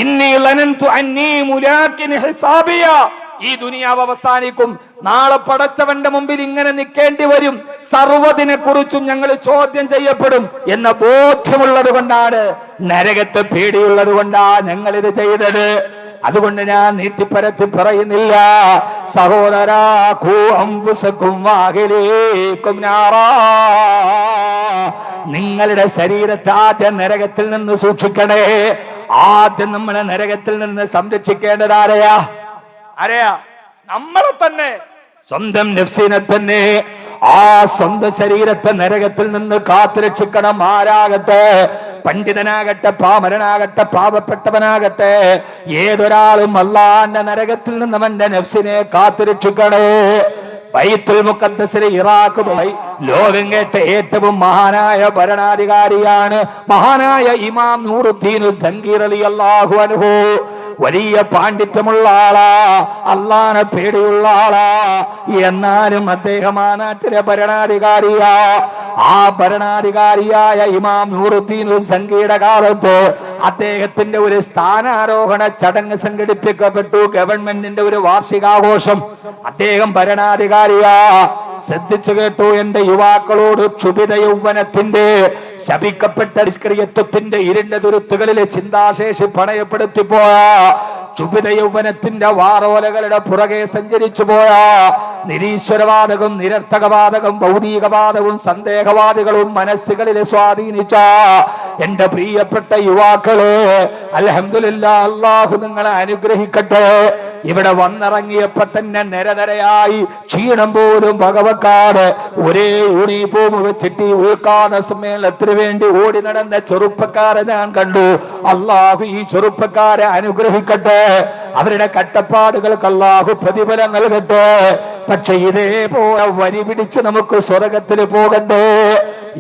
ഇന്നി ലനന്തു അന്നീ മുലാകിൻ ഹിസാബിയ, ഈ ദുനിയാവ് അവസാനിക്കും, നാളെ പടച്ചവന്റെ മുമ്പിൽ ഇങ്ങനെ നിൽക്കേണ്ടി വരും, സർവ്വതിനെ കുറിച്ചും ഞങ്ങൾ ചോദ്യം ചെയ്യപ്പെടും എന്ന ബോധ്യമുള്ളത് കൊണ്ടാണ്, നരകത്തെ പേടിയുള്ളത് കൊണ്ടാണ് ഞങ്ങൾ ഇത് ചെയ്തത്. അതുകൊണ്ട് ഞാൻ നീട്ടിപ്പരത്തി പറയുന്നില്ല. സഹോദരാ, നിങ്ങളുടെ ശരീരത്തെ ആദ്യം നരകത്തിൽ നിന്ന് സൂക്ഷിക്കണേ. ആദ്യം നമ്മളെ നരകത്തിൽ നിന്ന് സംരക്ഷിക്കേണ്ടത് ആരെയാ? നമ്മളെ തന്നെ, സ്വന്തം നഫ്സിനെ തന്നെ. ആ സ്വന്തം ശരീരത്തെ നരകത്തിൽ നിന്ന് കാത്തുരക്ഷിക്കണം. ആരാകട്ടെ, പണ്ഡിതനാകട്ടെ, പാമരനാകട്ടെ, പാവപ്പെട്ടവനാകട്ടെ, ഏതൊരാളും അല്ലാഹുവിന്റെ നരകത്തിൽ നിന്ന് അവന്റെ നഫ്സിനെ കാത്തുരക്ഷിക്കണേ. ബൈത്തുൽ മുഖദ്ദസിലെ ഇറാഖ് ലോകം കേട്ട ഏറ്റവും മഹാനായ ഭരണാധികാരിയാണ് മഹാനായ ഇമാം നൂറുദ്ദീൻ സങ്കീർ റളിയല്ലാഹു അൻഹു. വലിയ പാണ്ഡിത്യമുള്ള ആളാ, അള്ളാനെ പേടിയുള്ള ആളാ. എന്നാലും അദ്ദേഹം ആ നാട്ടിലെ ഭരണാധികാരിയാ. ആ ഭരണാധികാരിയായ ഇമാം നൂറുദ്ദീൻ സങ്കീയുടെ കാലത്ത് അദ്ദേഹത്തിന്റെ ഒരു സ്ഥാനാരോഹണ ചടങ്ങ് സംഘടിപ്പിക്കപ്പെട്ടു. ഗവൺമെന്റിന്റെ ഒരു വാർഷികാഘോഷം. അദ്ദേഹം ഭരണാധികാരിയാ. ശ്രദ്ധിച്ചു കേട്ടു എന്റെ യുവാക്കളോട്. ക്ഷുഭിത യൗവനത്തിന്റെ, ശപിക്കപ്പെട്ട നിഷ്ക്രിയത്വത്തിന്റെ ഇരുണ്ട തുരുത്തുകളിലെ ചിന്താശേഷി പണയപ്പെടുത്തി പോയ, ക്ഷുഭിത യൗവനത്തിന്റെ വാറോലകളുടെ പുറകെ സഞ്ചരിച്ചു പോയ, നിരീശ്വരവാദവും നിരർത്ഥകവാദവും ഭൗതികവാദവും സന്ദേഹവാദികളും മനസ്സുകളിൽ സ്വാധീനിച്ച എന്റെ പ്രിയപ്പെട്ട യുവാക്കളെ, അൽഹംദുലില്ലാഹ്, അല്ലാഹു നിങ്ങളെ അനുഗ്രഹിക്കട്ടെ. ഇവിടെ വന്നിറങ്ങിയപ്പോ തന്നെ നിരനിരയായി ക്ഷീണം പോലും ഭഗവക്കാട് ഒരേ യൂണിഫോം വെച്ചിട്ട് ഈ ഉദ്ഘാടന സമ്മേളനത്തിന് വേണ്ടി ഓടി നടന്ന ചെറുപ്പക്കാരെ ഞാൻ കണ്ടു. അല്ലാഹു ഈ ചെറുപ്പക്കാരെ അനുഗ്രഹിക്കട്ടെ. അവരുടെ കട്ടപ്പാടുകൾക്ക് അല്ലാഹു പ്രതിഫലം നൽകട്ടെ. പക്ഷെ ഇതേപോലെ വരി പിടിച്ച് നമുക്ക് സ്വർഗത്തിൽ പോകണ്ടേ?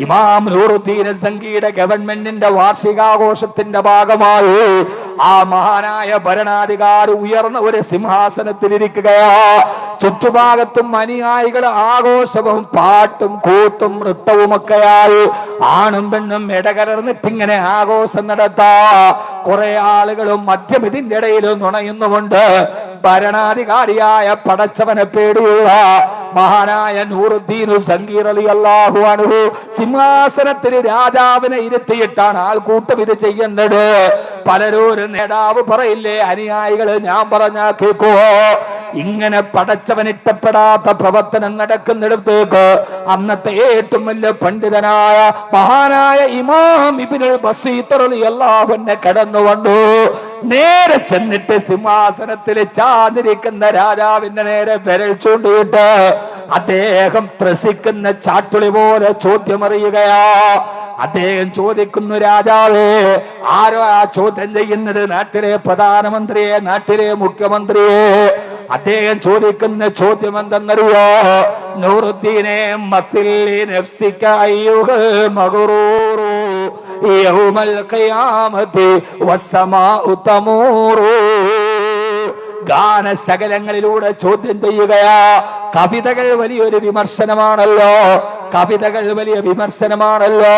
ഇമാം നൂറുദ്ദീൻ സങ്കീയുടെ ഗവൺമെന്റിന്റെ വാർഷികാഘോഷത്തിന്റെ ഭാഗമായി ആ മഹാനായ ഭരണാധികാരി ഉയർന്ന ഒരു സിംഹാസനത്തിലിരിക്കുകയാ. ചുറ്റുഭാഗത്തും അനുയായികൾ ആഘോഷവും പാട്ടും കൂത്തും നൃത്തവുമൊക്കെയായി ആണും പെണ്ണും ഇടകലർന്നിട്ടിങ്ങനെ ആഘോഷം നടത്താ. കുറെ ആളുകളും മദ്യം ഇതിന്റെ ഇടയിൽ നുണയുന്നുമുണ്ട്. ഭരണാധികാരിയായ പടച്ചവനെ പേടിയുള്ള മഹാനായ നൂറുദ്ദീൻ സങ്കീർ റളിയല്ലാഹു അൻഹു സിംഹാസനത്തിൽ രാജാവിനെ ഇരുത്തിയിട്ടാണ് ആൾക്കൂട്ടം ഇത് ചെയ്യുന്നത്. പലരും നേതാവ് പറയില്ലേ, അനുയായികള് ഞാൻ പറഞ്ഞാ കേൾക്കുവോ? ഇങ്ങനെ പടച്ചവൻ ഇഷ്ടപ്പെടാത്ത പ്രവർത്തനം നടക്കുന്നിടത്തേക്ക് അന്നത്തെ ഏറ്റവും വലിയ പണ്ഡിതനായ മഹാനായ ഇമാം ഇബ്നുൽ ബസീത്ത് റളിയല്ലാഹു അൻഹു കടന്നു വന്നു. നേരെ ചെന്നിട്ട് സിംഹാസനത്തിൽ ചാതിരിക്കുന്ന രാജാവിന്റെ നേരെ വിരൽ ചൂണ്ടിയിട്ട് അദ്ദേഹം ത്രസിക്കുന്ന ചാട്ടുളി പോലെ ചോദ്യം അറിയുകയാ. അദ്ദേഹം ചോദിക്കുന്നു, രാജാവേ, ആരോ ആ ചോദ്യം ചെയ്യുന്നത്? നാട്ടിലെ പ്രധാനമന്ത്രിയെ, നാട്ടിലെ മുഖ്യമന്ത്രിയെ. അദ്ദേഹം ചോദിക്കുന്ന ചോദ്യം എന്തെന്നറിയോ? നൂറുദ്ദീനെ മത്തില്ലി നഫ്സിക അയ്യുഹൽ മഗ്റൂറു യൗമൽ ഖിയാമത്തി വസ്സമാഉ തമൂറു. ഗാനശകലങ്ങളിലൂടെ ചോദ്യം ചെയ്യുകയാ. കവിതകൾ വലിയൊരു വിമർശനമാണല്ലോ, കവിതകൾ വലിയ വിമർശനമാണല്ലോ.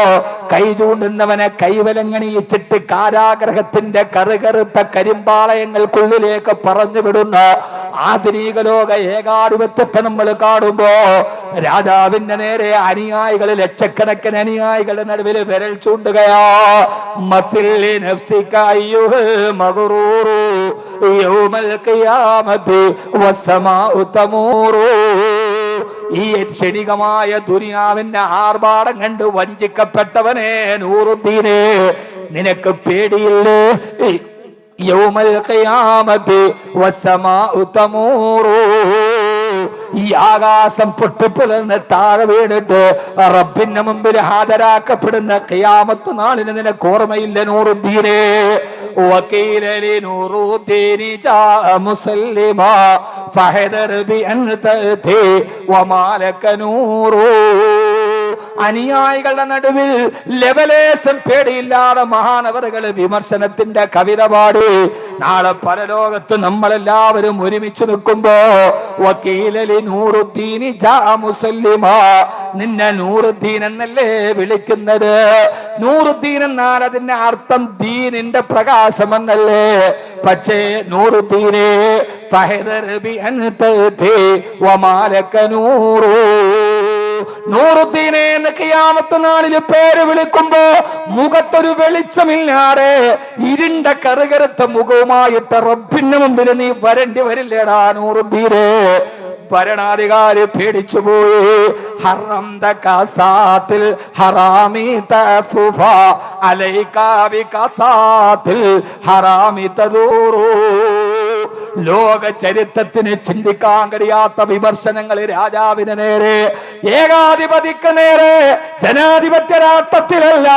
കൈ ചൂണ്ടുന്നവനെ കൈവലങ്ങണിയിച്ചിട്ട് കാരാഗ്രഹത്തിന്റെ കറുകറുത്ത കരിമ്പാളയങ്ങൾക്കുള്ളിലേക്ക് പറഞ്ഞു വിടുന്ന ആധുനിക ലോക ഏകാധിപത്യത്തെ നമ്മൾ കാണുമ്പോ രാജാവിന്റെ നേരെ അനുയായികൾ, ലക്ഷക്കണക്കിന് അനുയായികൾ നടുവിൽ വിരൽ ചൂണ്ടുകയാ. മത്തില്ലി നഫ്സിക അയ്യുഹൽ മഗ്റൂറു യൗമൽ ഖിയാമത്തി വസ്സമാഉ തമൂറു. ഈ ക്ഷണികമായ ദുനിയാവിന്റെ ആർഭാടം കണ്ട് വഞ്ചിക്കപ്പെട്ടവനെ നൂറുദ്ദീനെ, നിനക്ക് പേടിയില്ലേ? യൗമൽ ഖിയാമത്തി വസ്സമാഉ തമൂറു. ഈ ആകാശം പൊട്ടിപ്പിളർന്ന് താഴെ വീണിട്ട് റബ്ബിന്റെ മുമ്പിൽ ഹാജരാക്കപ്പെടുന്ന ഖിയാമത്ത് നാളിന് നിനക്ക് ഓർമ്മയില്ല നൂറുദ്ദീനെ? وقيل لنورالدين جاء مسلما فاحذر بأن تأتي وما لك نور. അനുയായികളുടെ നടുവിൽ ലെവലേശം പേടിയില്ലാതെ മഹാനവറുകള് വിമർശനത്തിന്റെ കവിത പാടി. നാളെ പരലോകത്ത് നമ്മളെല്ലാവരും ഒരുമിച്ച് നിൽക്കുമ്പോ വക്കീലലി നൂറുദ്ദീനി ജാ മുസല്ലിമ, നിന്നെ നൂറുദ്ദീൻ എന്നല്ലേ വിളിക്കുന്നത്? നൂറുദ്ദീൻ എന്നാൽ അതിന്റെ അർത്ഥം ദീനിന്റെ പ്രകാശം എന്നല്ലേ. പക്ഷേ നൂറുദ്ദീനെ നൂറുദ്ദീനെ എന്ന് ഖിയാമത്ത് നാളില് പേര് വിളിക്കുമ്പോ മുഖത്തൊരു വെളിച്ചമില്ലാതെ ഇരുണ്ട കറുകറുത്ത മുഖവുമായിട്ട് റബ്ബിന്റെ മുമ്പിൽ നീ വരേണ്ടി വരില്ലേടാ നൂറുദ്ദീനെ. ഭരണാധികാരി പേടിച്ചുപോയി. ഹറം തകാസാത്തിൽ ഹറാമി തഫുഫ അലൈകാ ബികാസാത്തിൽ ഹറാമി തദൂറു. ലോക ചരിത്രത്തിന് ചിന്തിക്കാൻ കഴിയാത്ത വിമർശനങ്ങൾ രാജാവിന് നേരെ, ഏകാധിപതിക്ക് നേരെ, ജനാധിപത്യ രാഷ്ട്രത്തിലല്ല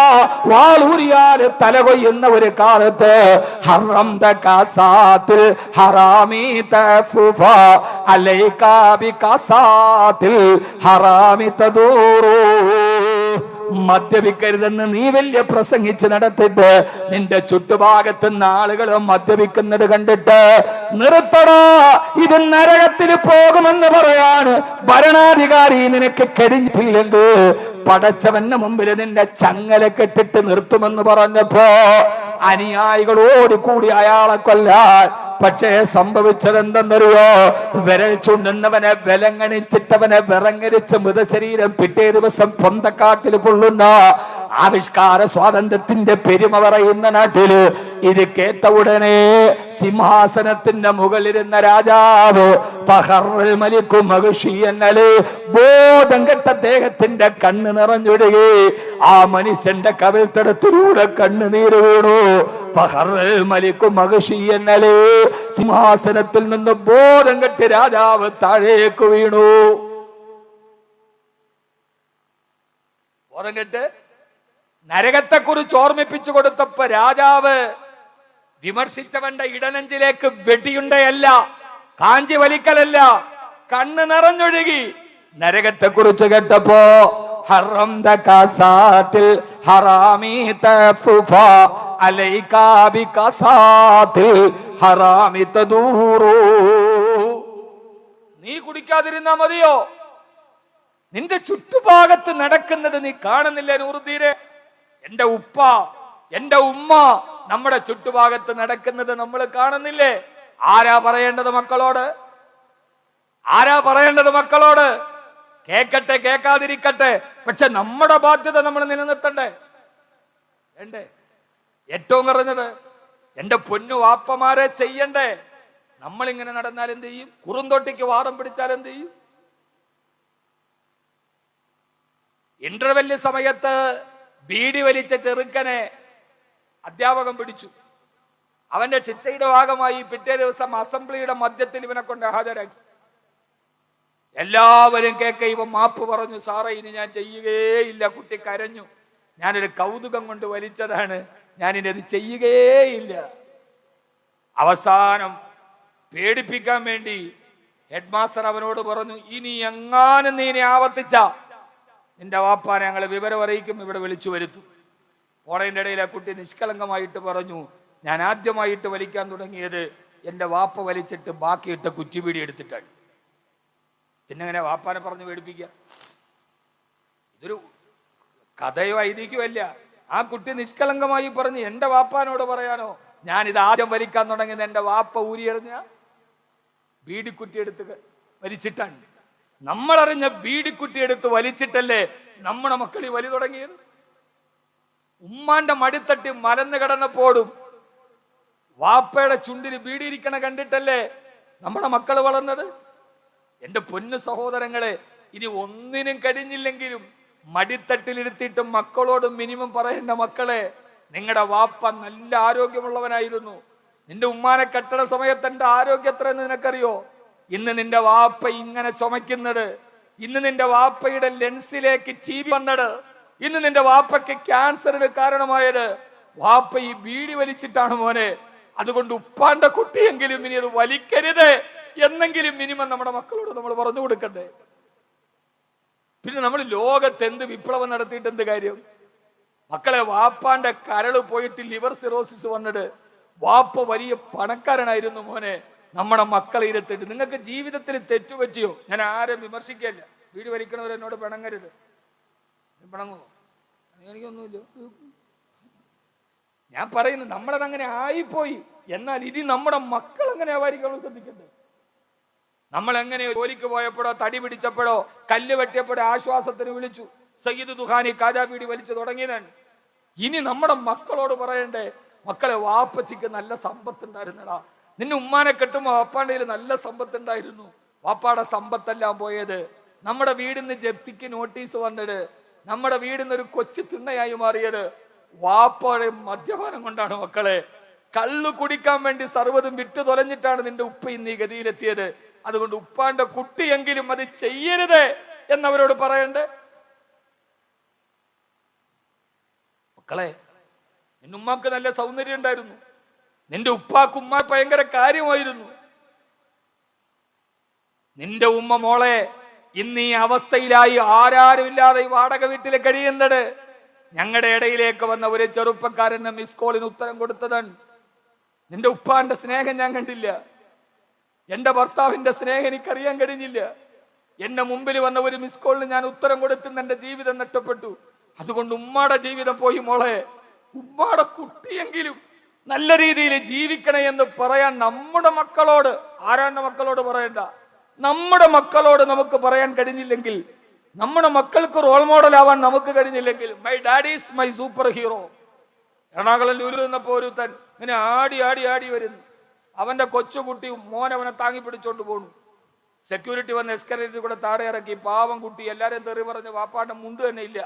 വാളൂരിയാൽ തലകൊയ്യുന്ന ഒരു കാലത്ത് ഹറം തകാസാത്തിൽ ഹറാമി തഫുഫ അലൈകാ ബികാസാത്തിൽ ഹറാമി തദൂറു. മദ്യപിക്കരുതെന്ന് നീ വലിയ പ്രസംഗിച്ച് നടത്തിട്ട് നിന്റെ ചുറ്റുഭാഗത്തുനിന്ന് ആളുകൾ മദ്യപിക്കുന്നത് കണ്ടിട്ട് നിർത്തടാ, ഇത് നരകത്തിൽ പോകുമെന്ന് പറയാൻ ഭരണാധികാരി നിനക്ക് കഴിഞ്ഞിട്ടില്ലെങ്കിൽ പടച്ചവന്റെ മുമ്പിൽ നിന്റെ ചങ്ങല കെട്ടിട്ട് നിർത്തുമെന്ന് പറഞ്ഞപ്പോ അനുയായികളോട് കൂടി അയാളെ കൊല്ലാൻ. പക്ഷേ സംഭവിച്ചത് എന്തെന്നറിയോ? വിരൽ ചുണ്ടുന്നവനെ വിലങ്ങണിച്ചിട്ടവനെ വിറങ്ങരിച്ച് മൃതശരീരം പിറ്റേ ദിവസം പൊന്തക്കാട്ടിൽ കൊള്ളുന്ന ആവിഷ്കാര സ്വാതന്ത്ര്യത്തിന്റെ പെരുമ പറയുന്ന നാട്ടില് ഇത് കേട്ട ഉടനെ സിംഹാസനത്തിന്റെ മുകളിലിരുന്ന രാജാവ് ബോധം കെട്ട അദ്ദേഹത്തിന്റെ കണ്ണ് നിറഞ്ഞൊഴുകി. ആ മനുഷ്യന്റെ കവിൾത്തടത്തിലൂടെ കണ്ണുനീര് വീണു. സിംഹാസനത്തിൽ നിന്ന് ബോധം കെട്ടി രാജാവ് താഴേക്ക് വീണു. ബോധം കെട്ട് നരകത്തെ കുറിച്ച് ഓർമ്മിപ്പിച്ചു കൊടുത്തപ്പോ രാജാവ് വിമർശിച്ചവന്റെ ഇടനെഞ്ചിലേക്ക് വെടിയുണ്ടയല്ല, കാഞ്ചി വലിക്കലല്ല, കണ്ണ് നിറഞ്ഞൊഴുകി. നരകത്തെ കുറിച്ച് കേട്ടപ്പോ ഹറം തകാസാത്തിൽ ഹറാമി തഫുഫ അലൈകാ ബികാസാത്തിൽ ഹറാമി തദൂറു. നീ കുടിക്കാതിരുന്നാ മതിയോ? നിന്റെ ചുറ്റുഭാഗത്ത് നടക്കുന്നത് നീ കാണുന്നില്ലേ നൂറുദ്ദീനെ? എന്റെ ഉപ്പ, എന്റെ ഉമ്മ നമ്മുടെ ചുറ്റുഭാഗത്ത് നടക്കുന്നത് നമ്മൾ കാണുന്നില്ലേ? ആരാ പറയേണ്ടത് മക്കളോട്? ആരാ പറയേണ്ടത് മക്കളോട്? കേക്കട്ടെ, കേൾക്കാതിരിക്കട്ടെ, പക്ഷെ നമ്മുടെ ബാധ്യത നമ്മൾ നിലനിർത്തണ്ടേ? വേണ്ടേ? ഏറ്റവും കുറഞ്ഞത് എന്റെ പൊന്നു വാപ്പമാരെ ചെയ്യണ്ടേ? നമ്മളിങ്ങനെ നടന്നാൽ എന്ത് ചെയ്യും? കുറുന്തോട്ടിക്ക് വാദം പിടിച്ചാൽ എന്ത് ചെയ്യും? ഇന്റർവെല്ല് സമയത്ത് ബീഡി വലിച്ച ചെറുക്കനെ അധ്യാപകൻ പിടിച്ചു. അവന്റെ ശിക്ഷയുടെ ഭാഗമായി പിറ്റേ ദിവസം അസംബ്ലിയുടെ മധ്യത്തിൽ ഇവനെ കൊണ്ട് ഹാജരാക്കി. എല്ലാവരും കേൾക്കെ ഇവൻ മാപ്പ് പറഞ്ഞു, സാറേ ഇനി ഞാൻ ചെയ്യുകയില്ല. കുട്ടി കരഞ്ഞു, ഞാനൊരു കൗതുകം കൊണ്ട് വലിച്ചതാണ്, ഞാനിത് ചെയ്യുകയില്ല. അവസാനം പേടിപ്പിക്കാൻ വേണ്ടി ഹെഡ് മാസ്റ്റർ അവനോട് പറഞ്ഞു, ഇനി എങ്ങാനും നീ ആവർത്തിച്ച നിന്റെ വാപ്പാനെ ഞങ്ങൾ വിവരം അറിയിക്കും, ഇവിടെ വിളിച്ചു വരുത്തും. ഓണയുടെ ഇടയിൽ ആ കുട്ടി നിഷ്കളങ്കമായിട്ട് പറഞ്ഞു, ഞാൻ ആദ്യമായിട്ട് വലിക്കാൻ തുടങ്ങിയത് എൻ്റെ വാപ്പ വലിച്ചിട്ട് ബാക്കിയിട്ട കുറ്റിപീടി എടുത്തിട്ടാണ്. പിന്നെ അങ്ങനെ വാപ്പാനെ പറഞ്ഞു പേടിപ്പിക്കുക? ഇതൊരു കഥയോ ഐതിഹ്യമോ അല്ല. ആ കുട്ടി നിഷ്കളങ്കമായി പറഞ്ഞു, എൻ്റെ വാപ്പാനോട് പറയാനോ ഞാനിത് ആദ്യം വലിക്കാൻ തുടങ്ങിയത് എൻ്റെ വാപ്പ ഊരിയെറിഞ്ഞ ബീഡിക്കുറ്റി എടുത്ത് വലിച്ചിട്ടാണ്. നമ്മളറിഞ്ഞ ബീഡിക്കുറ്റി എടുത്ത് വലിച്ചിട്ടല്ലേ നമ്മുടെ മക്കൾ ഈ വലി തുടങ്ങിയത്? ഉമ്മാന്റെ മടിത്തട്ടി മലന്ന് കിടന്നപ്പോഴും വാപ്പയുടെ ചുണ്ടിൽ ബീഡിയിരിക്കണ കണ്ടിട്ടല്ലേ നമ്മുടെ മക്കൾ വളർന്നത്? എന്റെ പൊന്നു സഹോദരങ്ങളെ, ഇനി ഒന്നിനും കഴിഞ്ഞില്ലെങ്കിലും മടിത്തട്ടിലിരുത്തിയിട്ട് മക്കളോട് മിനിമം പറയേണ്ട, മക്കളെ നിങ്ങളുടെ വാപ്പ നല്ല ആരോഗ്യമുള്ളവനായിരുന്നു. നിന്റെ ഉമ്മാനെ കെട്ടണ സമയത്ത് എന്റെ ആരോഗ്യം എത്രയെന്ന് നിനക്കറിയോ? ഇന്ന് നിന്റെ വാപ്പ ഇങ്ങനെ ചുമക്കുന്നത്, ഇന്ന് നിന്റെ വാപ്പയുടെ ലെൻസിലേക്ക് TV വന്നത്, ഇന്ന് നിന്റെ വാപ്പയ്ക്ക് ക്യാൻസറിന് കാരണമായത് വാപ്പ ഈ ബീഡി വലിച്ചിട്ടാണ് മോനെ. അതുകൊണ്ട് ഉപ്പാന്റെ കുട്ടിയെങ്കിലും ഇനി അത് വലിക്കരുത് എന്നെങ്കിലും മിനിമം നമ്മുടെ മക്കളോട് നമ്മൾ പറഞ്ഞു കൊടുക്കണ്ടേ? പിന്നെ നമ്മൾ ലോകത്ത് എന്ത് വിപ്ലവം നടത്തിയിട്ട് എന്ത് കാര്യം? മക്കളെ, വാപ്പാന്റെ കരള് പോയിട്ട് ലിവർ സിറോസിസ് വന്നിട്ട് വാപ്പ വലിയ പണക്കാരനായിരുന്നു മോനെ. നമ്മുടെ മക്കളെ ഇരുത്തിട്ട് നിങ്ങൾക്ക് ജീവിതത്തിൽ തെറ്റുപറ്റിയോ? ഞാൻ ആരും വിമർശിക്കല്ല. വീട് വലിക്കണവരെന്നോട് പിണങ്ങരുത്. പിണങ്ങുമോ? എനിക്കൊന്നുമില്ല. ഞാൻ പറയുന്നു നമ്മളതങ്ങനെ ആയിപ്പോയി. എന്നാൽ ഇത് നമ്മുടെ മക്കൾ എങ്ങനെ ആവാതിരിക്കാൻ ശ്രദ്ധിക്കട്ടെ. നമ്മൾ എങ്ങനെ ജോലിക്ക് പോയപ്പോഴോ തടി പിടിച്ചപ്പോഴോ കല്ല് വെട്ടിയപ്പോഴോ ആശ്വാസത്തിന് വിളിച്ചു സയ്യിദ് ദുഹാനി കാജാ ബീഡി വലിച്ചു തുടങ്ങിയതാണ്. ഇനി നമ്മുടെ മക്കളോട് പറയണ്ടേ, മക്കളെ വാപ്പച്ചിക്ക് നല്ല സമ്പത്ത് ഉണ്ടായിരുന്നടാ. നിന്നെ ഉമ്മാനെ കെട്ടുമ്പോ വാപ്പാന്റെ കയ്യിൽ നല്ല സമ്പത്ത് ഉണ്ടായിരുന്നു. വാപ്പാടെ സമ്പത്തെല്ലാം പോയത്. നമ്മുടെ വീടിന്ന് ജപ്തിക്ക് നോട്ടീസ് വന്നത്, നമ്മുടെ വീടിന്ന് ഒരു കൊച്ചു തിണ്ണയായി മാറിയത് വാപ്പയുടെ മദ്യപാനം കൊണ്ടാണ്. മക്കളെ, കള്ളു കുടിക്കാൻ വേണ്ടി സർവ്വതും വിട്ടു തൊലഞ്ഞിട്ടാണ് നിന്റെ ഉപ്പ ഇന്ന് ഈ ഗതിയിലെത്തിയത്. അതുകൊണ്ട് ഉപ്പാന്റെ കുട്ടിയെങ്കിലും അത് ചെയ്യരുത് എന്നവരോട് പറയണ്ടേ? മക്കളെ, നിന്റെ ഉമ്മാക്ക് നല്ല സൗന്ദര്യം ഉണ്ടായിരുന്നു. നിന്റെ ഉപ്പാക്ക് ഉമ്മ ഭയങ്കര കാര്യമായിരുന്നു. നിന്റെ ഉമ്മ മോളെ ഇന്ന് ഈ അവസ്ഥയിലായി ആരാരുമില്ലാതെ ഈ വാടക വീട്ടിൽ കഴിയുന്നത്. ഞങ്ങളുടെ ഇടയിലേക്ക് വന്ന ഒരു ചെറുപ്പക്കാരൻ മിസ് കോളിന് ഉത്തരം കൊടുത്തതാണ്. നിന്റെ ഉപ്പാന്റെ സ്നേഹം ഞാൻ കണ്ടില്ല. എന്റെ ഭർത്താവിന്റെ സ്നേഹം എനിക്കറിയാൻ കഴിഞ്ഞില്ല. എന്റെ മുമ്പിൽ വന്ന ഒരു മിസ് കോളിന് ഞാൻ ഉത്തരം കൊടുത്തുന്ന എന്റെ ജീവിതം നഷ്ടപ്പെട്ടു. അതുകൊണ്ട് ഉമ്മാടെ ജീവിതം പോയി മോളെ. ഉമ്മാടെ കുട്ടിയെങ്കിലും നല്ല രീതിയിൽ ജീവിക്കണേ എന്ന് പറയാൻ നമ്മുടെ മക്കളോട്, ആരാന്റെ മക്കളോട് പറയണ്ട, നമ്മുടെ മക്കളോട് നമുക്ക് പറയാൻ കഴിഞ്ഞില്ലെങ്കിൽ, നമ്മുടെ മക്കൾക്ക് റോൾ മോഡൽ ആവാൻ നമുക്ക് കഴിഞ്ഞില്ലെങ്കിൽ, my daddy is my super hero. Ernakulam ലൂരിൽ നിന്നപ്പോ ഒരുത്തൻ ഇങ്ങനെ ആടി ആടി ആടി വരുന്നു. അവന്റെ കൊച്ചുകുട്ടി മോൻ അവനെ താങ്ങി പിടിച്ചോണ്ട് പോണു. സെക്യൂരിറ്റി വന്ന് എസ്കലേറ്ററിൽ കൂടെ താഴെ ഇറക്കി. പാവം കുട്ടി എല്ലാരെയും തെറി പറഞ്ഞ് വാപ്പാന്റെ മുണ്ട് തന്നെ ഇല്ല,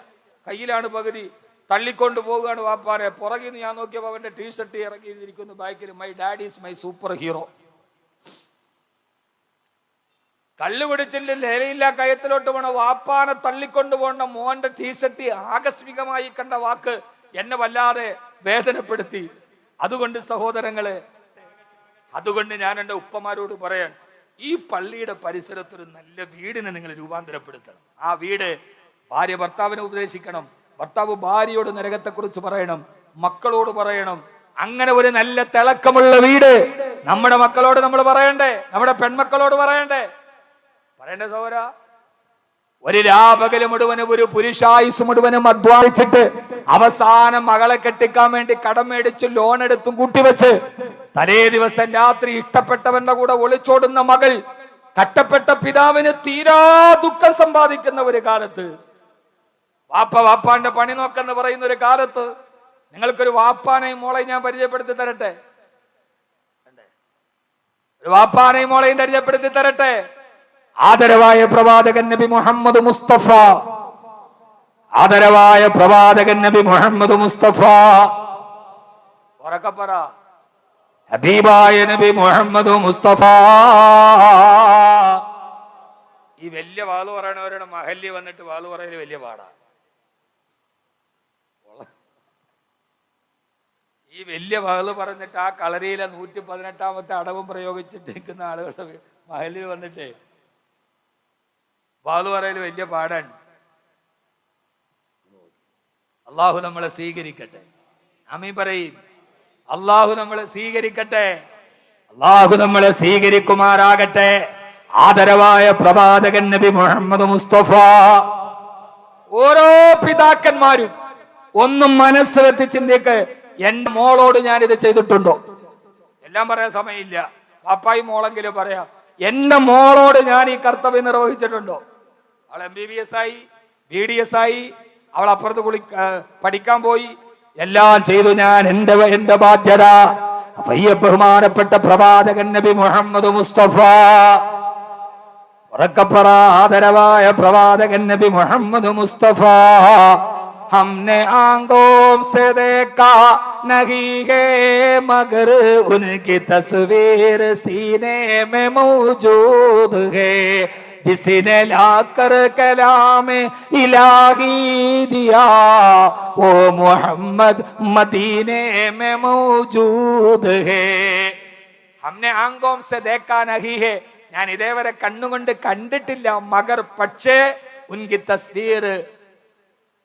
കയ്യിലാണ് പകുതി, തള്ളിക്കൊണ്ട് പോവുകയാണ് വാപ്പാനെ. പുറകിൽ നിന്ന് ഞാൻ നോക്കിയപ്പോൾ അവന്റെ ടീഷർട്ട് ഇറങ്ങിയിരിക്കുന്നു ബാക്കിൽ, my daddy is my super hero. കള്ളു പിടിച്ചില്ല ലഹരിയില്ല കയത്തിലോട്ട് പോണ വാപ്പാനെ തള്ളിക്കൊണ്ടു പോകേണ്ട മോന്റെ ടീഷർട്ട് ആകസ്മികമായി കണ്ട വാക്ക് എന്നെ വല്ലാതെ വേദനപ്പെടുത്തി. അതുകൊണ്ട് സഹോദരങ്ങളെ, അതുകൊണ്ട് ഞാൻ എൻ്റെ ഉപ്പമാരോട് പറയാൻ, ഈ പള്ളിയുടെ പരിസരത്തൊരു നല്ല വീടിനെ നിങ്ങൾ രൂപാന്തരപ്പെടുത്തണം. ആ വീട് ഭാര്യ ഭർത്താവിനെ ഉപദേശിക്കണം, ഭർത്താവ് ഭാര്യയോട് നരകത്തെക്കുറിച്ച് പറയണം, മക്കളോട് പറയണം. അങ്ങനെ ഒരു നല്ല തിളക്കമുള്ള വീട് നമ്മുടെ മക്കളോട് നമ്മൾ പറയണ്ടേ, നമ്മുടെ പെൺമക്കളോട് പറയണ്ടേ സഹോദര. ഒരു രാപകല് മുഴുവനും ഒരു പുരുഷായുസ് മുഴുവനും അധ്വാനിച്ചിട്ട് അവസാനം മകളെ കെട്ടിക്കാൻ വേണ്ടി കടം മേടിച്ച് ലോൺ എടുത്തും കൂട്ടിവെച്ച് തലേ ദിവസം രാത്രി ഇഷ്ടപ്പെട്ടവന്റെ കൂടെ ഒളിച്ചോടുന്ന മകൾ കട്ടപ്പെട്ട പിതാവിന് തീരാ ദുഃഖം സമ്പാദിക്കുന്ന ഒരു കാലത്ത്, വാപ്പാന്റെ പണി നോക്കെന്ന് പറയുന്ന ഒരു കാലത്ത്, നിങ്ങൾക്കൊരു വാപ്പാനെയും മോളെയും ഞാൻ പരിചയപ്പെടുത്തി തരട്ടെ. ഒരു വാപ്പാനെയും മോളെയും പരിചയപ്പെടുത്തി തരട്ടെ. ആദരവായ പ്രവാചകൻ നബി മുഹമ്മദ് മുസ്തഫ, ആദരവായ പ്രവാചകൻ നബി മുഹമ്മദ് മുസ്തഫ, ഉറക്കപ്പറ, ഹബീബായ നബി മുഹമ്മദ് മുസ്തഫ. ഈ വലിയ വാള് പറയണവരുടെ മഹല്ലി വന്നിട്ട് വാള് പറയല് വലിയ പാടാ. ഈ വലിയ വാള് പറഞ്ഞിട്ട് ആ കളരിയിലെ 118ാമത്തെ അടവും പ്രയോഗിച്ചിട്ട് നിൽക്കുന്ന ആളുകളുടെ മഹല്ലിൽ വന്നിട്ട് വാള് പറയല് വലിയ പാടാണ്. അള്ളാഹു നമ്മളെ സ്വീകരിക്കട്ടെ. ആമീൻ പറയും. അള്ളാഹു നമ്മളെ സ്വീകരിക്കട്ടെ. അള്ളാഹു നമ്മളെ സ്വീകരിക്കുമാറാകട്ടെ. ആദരവായ പ്രവാചകൻ നബി മുഹമ്മദ് മുസ്തഫ. ഓരോ പിതാക്കന്മാരും ഒന്നും മനസ്സ് വെച്ച് ചിന്തിക്ക്, എന്റെ മോളോട് ഞാൻ ഇത് ചെയ്തിട്ടുണ്ടോ? എല്ലാം പറയാൻ സമയമില്ല, പാപ്പായി മോളെങ്കിലും പറയാം. എന്റെ മോളോട് ഞാൻ ഈ കർത്തവ്യം നിർവഹിച്ചിട്ടുണ്ടോ? അവൾ MBBS ആയി, BDS ആയി, അവൾ അപ്പുറത്ത് പഠിക്കാൻ പോയി, എല്ലാം ചെയ്തു ഞാൻ. എന്റെ ബാധ്യത ബഹുമാനപ്പെട്ട പ്രവാചകൻ നബി മുഹമ്മദ് മുസ്തഫ. ഉറക്കപ്പറ, ആദരവായ പ്രവാചകൻ നബി മുഹമ്മദ് മുസ്തഫ. हमने आंखों से देखा नहीं है मगर उनकी तस्वीर सीने में मौजूद है, जिसने लाकर कलाम इलाही दिया वो मोहम्मद मदीने में मौजूद है. हमने आंखों से देखा नहीं है, ഞാൻ ഇതേവരെ കണ്ണുകൊണ്ട് കണ്ടിട്ടില്ല, മഗർ പക്ഷേ ഉൻകി തസ്വീർ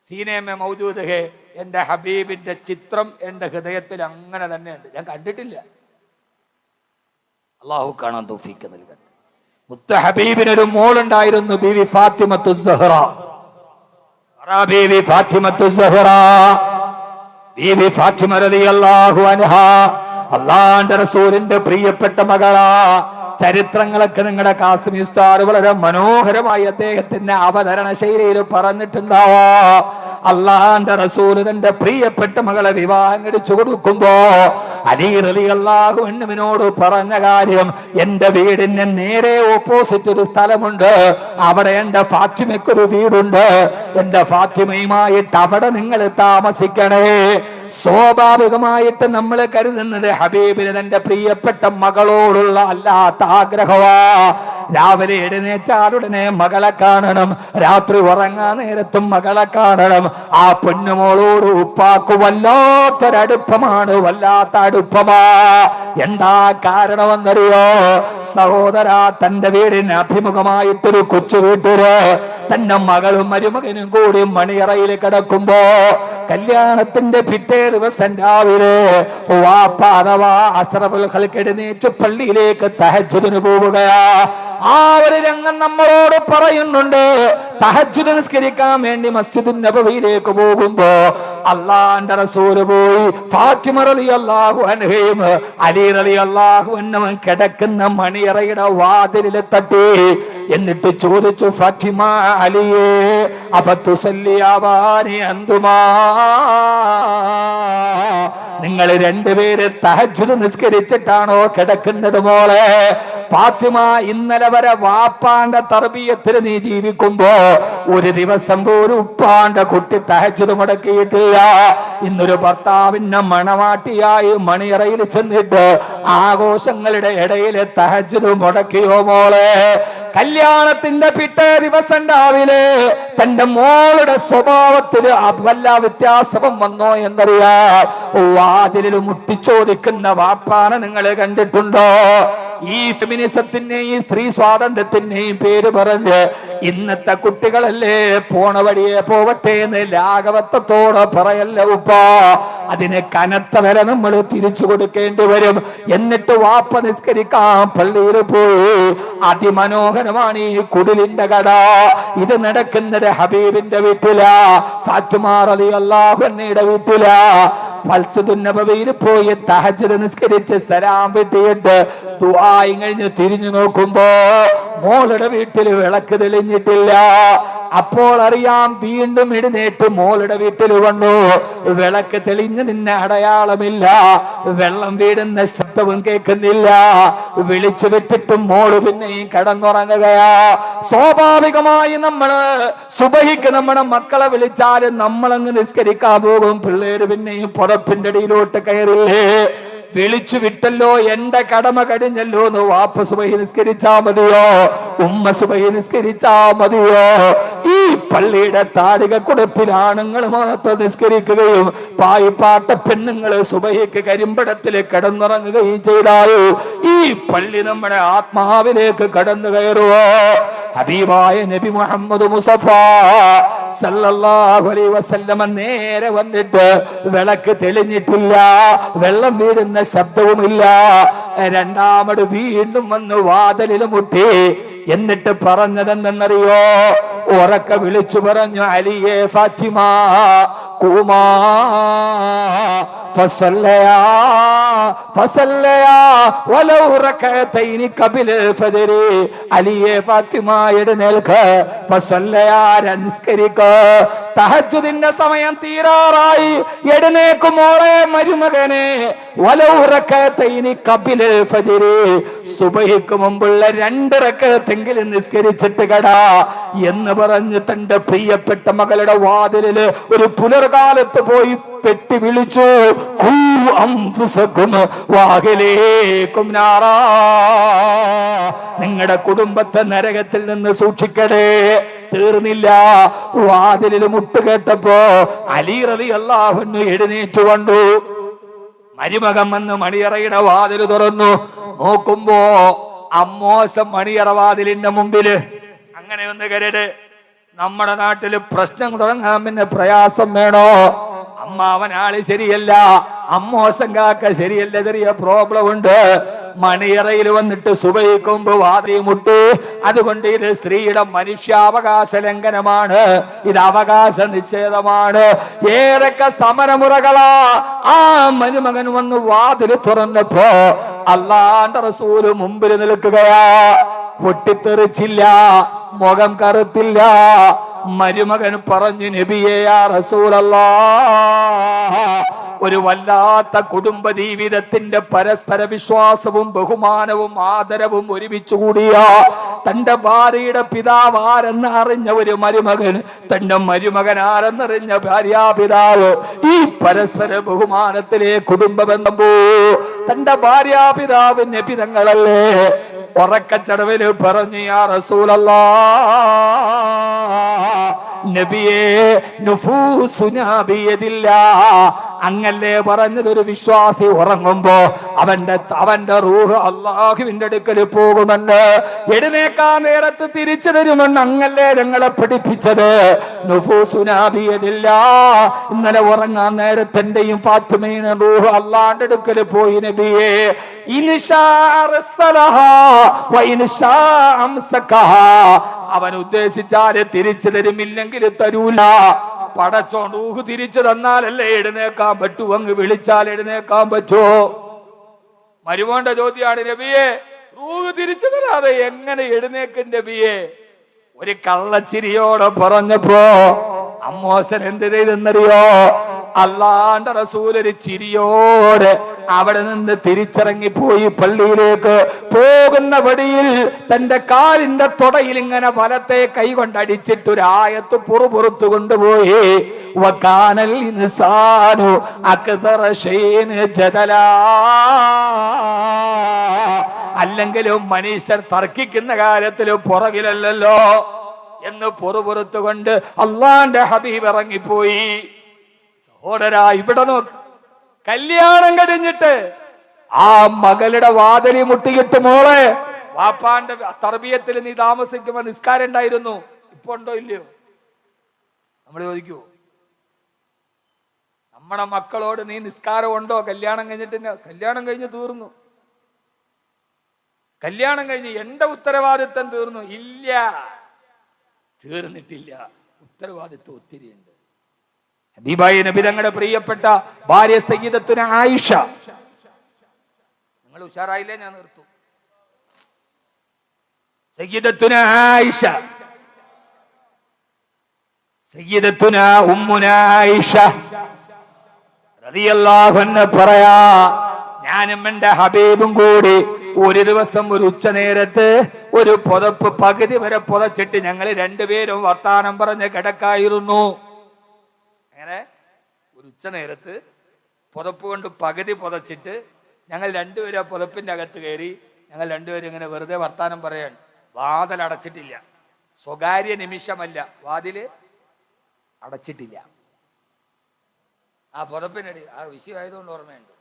സീനേ മേ മൗജൂദ് ഹേ. എന്റെ ഹബീബിന്റെ ചിത്രം എന്റെ ഹൃദയത്തിൽ അങ്ങനെ തന്നെയുണ്ട്. ഞാൻ കണ്ടിട്ടില്ല. അള്ളാഹു കാണാൻ തൗഫീഖ് നൽകട്ടെ. മുത്ത ഹബീബിനൊരു മോളുണ്ടായിരുന്നു, ബീവി ഫാത്തിമത്തു സുഹ്റ. ബീവി ഫാത്തിമത്തു സുഹ്റ, ബീവി ഫാത്തിമ റളിയല്ലാഹു അൻഹാ അല്ലാഹുവിന്റെ റസൂലിന്റെ പ്രിയപ്പെട്ട മകളാ. ചരിത്രങ്ങളൊക്കെ നിങ്ങളുടെ കാസിമി ഉസ്താദ് വളരെ മനോഹരമായി അദ്ദേഹത്തിന്റെ അവതരണ ശൈലിയിൽ പറഞ്ഞിട്ടുണ്ടാവോ. അള്ളാഹുവിന്റെ റസൂല് തന്റെ പ്രിയപ്പെട്ട മകളെ വിവാഹം കഴിച്ചു കൊടുക്കുമ്പോ അലി റളിയല്ലാഹു അൻഹുവിനോട് പറഞ്ഞ കാര്യം, എന്റെ വീടിന് നേരെ ഓപ്പോസിറ്റ് ഒരു സ്ഥലമുണ്ട്, അവിടെ എന്റെ ഫാത്തിമയ്ക്കൊരു വീടുണ്ട്, എന്റെ ഫാത്തിമയുമായിട്ട് അവിടെ നിങ്ങൾ താമസിക്കണേ. സ്വാഭാവികമായിട്ട് നമ്മൾ കരുതുന്നത് ഹബീബിന് തന്റെ പ്രിയപ്പെട്ട മകളോടുള്ള അല്ലാത്ത ആഗ്രഹവാ. രാവിലെ എഴുന്നേറ്റാലുടനെ മകളെ കാണണം, രാത്രി ഉറങ്ങാൻ നേരത്തും മകളെ കാണണം. ആ പൊന്നുമോളോട് ഉപ്പാക്ക് വല്ലാത്തൊരടുപ്പമാണ്, വല്ലാത്ത അടുപ്പമാ. എന്താ കാരണമെന്നറിയോ സഹോദര? തന്റെ വീടിന് അഭിമുഖമായിട്ടൊരു കൊച്ചു വീട്ടില് തന്റെ മകളും മരുമകനും കൂടി മണിയറയിൽ കിടക്കുമ്പോ കല്യാണത്തിന്റെ പിറ്റേ ദിവസം രാവിലെ വാപ്പ അഥവാ അസ്റഫുൽ ഖൽഖ് എഴുന്നേറ്റ് പള്ളിയിലേക്ക് തഹജ്ജുദിന് പോവുകയാ. ആ ഒരു രംഗം നമ്മളോട് പറയുന്നുണ്ട്. തഹജ്ജുദ് നിസ്കരിക്കാൻ വേണ്ടി മസ്ജിദുൻ നബവിയിലേക്ക് പോകുമ്പോ അല്ലാഹുവിന്റെ റസൂല് പോയി ഫാത്തിമ റളിയല്ലാഹു അൻഹയും അലി റളിയല്ലാഹു അൻഹും കിടക്കുന്ന മണിയറയുടെ വാതിലിൽ തട്ടി. എന്നിട്ട് ചോദിച്ചു, ഫാത്തിമ അലിയേ അഫതുസല്ലിയാവാനി അന്തുമാ, നിങ്ങൾ രണ്ടുപേര് തഹജ്ജുദ് നിസ്കരിച്ചിട്ടാണോ കിടക്കുന്നത് മോളെ? ഫാത്തിമ, ഇന്നലെ വരെ വാപ്പാന്റെ തർബിയത്തിൽ നീ ജീവിക്കുമ്പോ ഒരു ദിവസം പോലും ഉപ്പാന്റെ കുട്ടി തഹജ്ജുദ് മുടക്കിയിട്ടില്ല. ഇന്നൊരു ഭർത്താവിന്റെ മണവാട്ടിയായി മണിയറയിൽ ചെന്നിട്ട് ആഘോഷങ്ങളുടെ ഇടയിൽ തഹജ്ജുദ് മുടക്കിയോ മോളെ? കല്യാണത്തിന്റെ പിറ്റേ ദിവസം രാവിലെ തന്റെ മോളുടെ സ്വഭാവത്തിൽ വല്ല വ്യത്യാസവും വന്നോ എന്നറിയാം. വാതിലിൽ മുട്ടിച്ചോദിക്കുന്ന വാപ്പാനെ നിങ്ങൾ കണ്ടിട്ടുണ്ടോ? ഈ ഫെമിനിസത്തിന്റെയും ഈ സ്ത്രീ സ്വാതന്ത്ര്യത്തിന്റെയും പേര് പറഞ്ഞ് ഇന്നത്തെ കുട്ടികളല്ലേ പോണ വഴിയെ പോവട്ടെ എന്ന് ലാഘവത്വത്തോടെ പറയല്ല ഉപ്പ. അതിന് കനത്ത വില നമ്മൾ തിരിച്ചു കൊടുക്കേണ്ടി വരും. എന്നിട്ട് വാപ്പ നിസ്കരിക്കാൻ പള്ളിയിൽ പോയി. അതിമനോഹരമാണ് ഈ കുടിലിന്റെ കട. ഇത് നടക്കുന്നത് ഹബീബിന്റെ വീട്ടിലാ, ഫാത്തിമ റളിയല്ലാഹു അൻഹയുടെ വീട്ടിലാ. മസ്ജിദുൻ നബവിയിൽ പോയി തഹജ്ജുദ് നിസ്കരിച്ച് സലാം വീട്ടിയിട്ട് ദുആയും കഴിഞ്ഞ് തിരിഞ്ഞു നോക്കുമ്പോ മോളുടെ വീട്ടിൽ വിളക്ക് തെളിഞ്ഞിട്ടില്ല. അപ്പോൾ അറിയാം, വീണ്ടും എഴുന്നേറ്റ് മോളുടെ വീട്ടിൽ വന്നു. വിളക്ക് തെളിഞ്ഞതിന് അടയാളമില്ല, വെള്ളം വീടുന്ന ശബ്ദവും കേൾക്കുന്നില്ല. വിളിച്ചു വിട്ടിട്ടും മോള് പിന്നെയും കടന്നുറങ്ങുകയാ. സ്വാഭാവികമായി നമ്മള് സുബഹിക്ക് നമ്മുടെ മക്കളെ വിളിച്ചാലും നമ്മളങ്ങ് നിസ്കരിക്കാൻ പോകും. പിള്ളേര് പിന്നെയും പുറപ്പിന്റെ അടിയിലോട്ട് കയറില്ലേ? വിളിച്ചു വിട്ടല്ലോ, എന്റെ കടമ കഴിഞ്ഞല്ലോ എന്ന് വാപ്പ സുബഹി നിസ്കരിച്ചാ മതിയോ? ഉമ്മ സുബഹി നിസ്കരിച്ചാ മതിയോ? ഈ പള്ളിയുടെ താടിക കുടപ്പിൽ ആണുങ്ങൾ മാത്രം നിസ്കരിക്കുകയും പായിപ്പാട്ട പെണ്ണുങ്ങൾ സുബഹിക്ക് കരിമ്പടത്തിൽ കിടന്നുറങ്ങുകയും ചെയ്തായോ ഈ പള്ളി നമ്മുടെ ആത്മാവിലേക്ക് കടന്നു കയറുവോ? ഹബീബായ നബി മുഹമ്മദ് മുസ്തഫ സല്ലല്ലാഹു അലൈഹി വസല്ലമ നേരെ വന്നിട്ട് വിളക്ക് തെളിഞ്ഞിട്ടില്ല, വെള്ളം വീഴുന്ന ശബ്ദവുമില്ല. രണ്ടാമത് വീണ്ടും വന്ന് വാതിലിൽ മുട്ടി. എന്നിട്ട് പറഞ്ഞതെന്നറിയോ? ഉറക്കെ വിളിച്ചു പറഞ്ഞു, അലിയേ ഫാത്തിമ കൂമാ ഫസല്ലയാ ഫസല്ലയാ വലൗ റകഅതൈനി ഖബല ഫജ്ർ. അലിയേ ഫാത്തിമ എഴുന്നേൽക്ക്, ഫസല്ലയാ നിസ്കരിക്ക്. തഹജ്ജുദിന്റെ സമയം തീരാറായി. എഴുന്നേക്കും മോളെ മരുമകനെ. വലൗ റകഅതൈനി ഖബല ഫജ്ർ, സുബഹിക്ക് മുമ്പുള്ള 2 റകഅത്തെങ്കിലും നിസ്കരിച്ചിട്ട് കടാ എന്ന് പറഞ്ഞ് തന്റെ പ്രിയപ്പെട്ട മകളുടെ വാതിലില് ഒരു പുലർകാലത്ത് പോയി പെട്ടി വിളിച്ചു. നിങ്ങളുടെ കുടുംബത്തെ നരകത്തിൽ നിന്ന് സൂക്ഷിക്കണേ. തീർന്നില്ല. വാതിലിൽ മുട്ടുകേട്ടപ്പോ അലി റളിയല്ലാഹു അൻഹു എഴുന്നേറ്റു കണ്ടു. മരുമകൻ വന്ന് മണിയറയുടെ വാതിൽ തുറന്നു. നോക്കുമ്പോ അമ്മോശം മണിയറ വാതിലിന്റെ മുമ്പില്. അങ്ങനെ ഒന്ന് കരുത്, നമ്മുടെ നാട്ടില് പ്രശ്നം തുടങ്ങാൻ പിന്നെ പ്രയാസം വേണോ? അമ്മാവനാള് ശരിയല്ല, അമ്മോസങ്കാക്ക ശരിയല്ല, ചെറിയ പ്രോബ്ലം ഉണ്ട്. മണിയറയിൽ വന്നിട്ട് സുബഹിക്കുമ്പ് വാതി മുട്ടു. അതുകൊണ്ട് ഇത് സ്ത്രീയുടെ മനുഷ്യാവകാശ ലംഘനമാണ്, ഇത് അവകാശ നിഷേധമാണ്. ഏതൊക്കെ സമരമുറകളാ. ആ മരുമകൻ വന്ന് വാതിൽ തുറന്നപ്പോ അല്ലാഹുവിന്റെ റസൂല് മുമ്പിൽ നിൽക്കുകയാ. പൊട്ടിത്തെറിച്ചില്ല, മുഖം കറുത്തില്ല. മരുമകൻ പറഞ്ഞു, നബിയേ യാ റസൂലല്ലാഹ്, ഒരു വല്ലാത്ത കുടുംബ ജീവിതത്തിന്റെ പരസ്പര വിശ്വാസവും ബഹുമാനവും ആദരവും ഒരുമിച്ച് കൂടിയ തന്റെ ഭാര്യയുടെ പിതാവ് ആരെന്ന് അറിഞ്ഞ ഒരു മരുമകൻ, തന്റെ മരുമകൻ ആരെന്നറിഞ്ഞ ഭാര്യാപിതാവ്, ഈ പരസ്പര ബഹുമാനത്തിലെ കുടുംബ ബന്ധം തന്റെ ഭാര്യാപിതാവ് നബി തങ്ങളല്ലേ. ഉറക്കച്ചടവില് പറഞ്ഞു, യാ റസൂലല്ലാഹ്, നബിയേ നുഫൂസുനാ ബിയദില്ലാഹ്, അങ്ങല്ലേ പറഞ്ഞത് ഒരു വിശ്വാസി ഉറങ്ങുമ്പോ അവന്റെ റൂഹ് അള്ളാഹുവിന്റെ അടുക്കൽ പോകുമെന്ന്, എഴുന്നേക്കാൻ നേരത്ത് തിരിച്ചു തരുമെന്ന് അങ്ങല്ലേ ഞങ്ങളെ പഠിപ്പിച്ചത്. നുഫൂസുനാ ബിയദില്ലാഹ്, ഇന്നലെ ഉറങ്ങാൻ നേരത്തെ എന്റെയും ഫാത്തിമയുടെ റൂഹ് അള്ളാന്റെ അടുക്കൽ പോയി നബിയേ. അവൻ ഉദ്ദേശിച്ചാല് തിരിച്ചു തരുമില്ലെങ്കിൽ തരൂല. പടച്ചോൻ റൂഹ് തിരിച്ചു തന്നാലല്ലേ എഴുന്നേക്കാൻ പറ്റൂ, അങ്ങ് വിളിച്ചാൽ എഴുന്നേക്കാൻ പറ്റുമോ? മരുമോന്റെ ചോദ്യമാണ്, നബിയെ റൂഹ് തിരിച്ചു തരാതെ എങ്ങനെ എഴുന്നേക്കും നബിയെ? ഒരു കള്ളച്ചിരിയോടെ പറഞ്ഞപ്പോ അമ്മോസൻ എന്ത് ചെയ്തെന്നറിയോ? അള്ളാന്റെ റസൂൽ ഒരു ചിരിയോടെ അവിടെ നിന്ന് തിരിച്ചിറങ്ങിപ്പോയി. പള്ളിയിലേക്ക് പോകുന്ന വഴിയിൽ തന്റെ കാലിന്റെ തൊടയിൽ ഇങ്ങനെ വലത്തെ കൈ കൊണ്ടടിച്ചിട്ട് ഒരു ആയത്ത് പുറത്തു കൊണ്ടുപോയി. വകാനൽ ഇൻസാനു അക്തറ ശൈഇൻ ജദലാ, അല്ലെങ്കിലും മനുഷ്യർ തർക്കിക്കുന്ന കാര്യത്തിൽ പുറകിലല്ലോ എന്ന് പുറത്തുകൊണ്ട് അള്ളാന്റെ ഹബീബ് ഇറങ്ങിപ്പോയി. സഹോദരാ, ഇവിടെ നോക്ക്, കല്യാണം കഴിഞ്ഞിട്ട് ആ മകളുടെ വാതിലി മുട്ടിയിട്ട്, മോളെ വാപ്പാന്റെ തർബിയത്തിൽ നീ താമസിക്കുമ്പോ നിസ്കാരം ഉണ്ടായിരുന്നു, ഇപ്പൊ ഉണ്ടോ ഇല്ലയോ? നമ്മൾ ചോദിക്കൂ, നമ്മുടെ മക്കളോട് നീ നിസ്കാരം ഉണ്ടോ? കല്യാണം കഴിഞ്ഞിട്ട്, കല്യാണം കഴിഞ്ഞ് തീർന്നു, കല്യാണം കഴിഞ്ഞ് എന്റെ ഉത്തരവാദിത്വം തീർന്നു. ഇല്ല, തീർന്നിട്ടില്ല, ഉത്തരവാദിത്വം ഒത്തിരി ഉണ്ട്. ഹബീബായ നബി തങ്ങളുടെ പ്രിയപ്പെട്ട ഭാര്യ സയ്യിദത്തുന ആയിഷ, നിങ്ങൾ ഉഷാറായില്ലേ? ഞാൻ നിർത്തും. സയ്യിദത്തുന ആയിഷ, സയ്യിദത്തുന ഉമ്മുന ആയിഷ റളിയല്ലാഹു അൻഹ പറയാ, ഞാനും എന്റെ ഹബീബും കൂടി ഒരു ദിവസം ഒരു ഉച്ച നേരത്ത് ഒരു പുതപ്പ് പകുതി വരെ പുതച്ചിട്ട് ഞങ്ങൾ രണ്ടുപേരും വർത്താനം പറഞ്ഞ് കിടക്കായിരുന്നു. അങ്ങനെ ഒരു ഉച്ച നേരത്ത് പുതപ്പ് കൊണ്ട് പകുതി പുതച്ചിട്ട് ഞങ്ങൾ രണ്ടുപേരും ആ പുതപ്പിന്റെ അകത്ത് കയറി ഞങ്ങൾ രണ്ടുപേരും ഇങ്ങനെ വെറുതെ വർത്താനം പറയാൻ. വാതിൽ അടച്ചിട്ടില്ല, സ്വകാര്യ നിമിഷമല്ല, വാതില് അടച്ചിട്ടില്ല. ആ പുതപ്പിനടി ആ വിഷയമായതുകൊണ്ട് ഓർമ്മയുണ്ട്.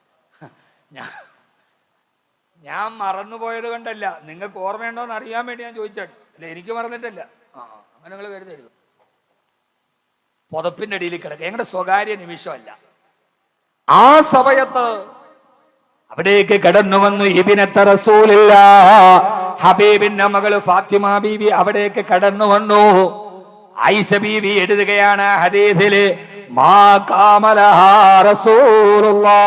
ഞാൻ മറന്നുപോയത് കൊണ്ടല്ല, നിങ്ങൾക്ക് ഓർമ്മയുണ്ടോന്ന് അറിയാൻ വേണ്ടി ഞാൻ ചോദിച്ചാണ്. അല്ല, എനിക്ക് മറന്നിട്ടല്ല. അങ്ങനെ നിങ്ങൾ കരുതരുത്. പുതപ്പിന്റെ അടിയിൽ കിടക്കുക ഞങ്ങളുടെ സ്വകാര്യ നിമിഷമല്ല. ആ സമയത്ത് അവിടേക്ക് കടന്നു വന്നു ഇബ്നത്ത് റസൂലില്ലാഹ്, ഹബീബിന്റെ മകള് ഫാത്തിമ ബീവി അവിടേക്ക് കടന്നു വന്നു. ആയിഷ ബീവി എഴുതുകയാണ് ഹദീസില്, മാ കാമലഹാ റസൂലുള്ളാഹ്,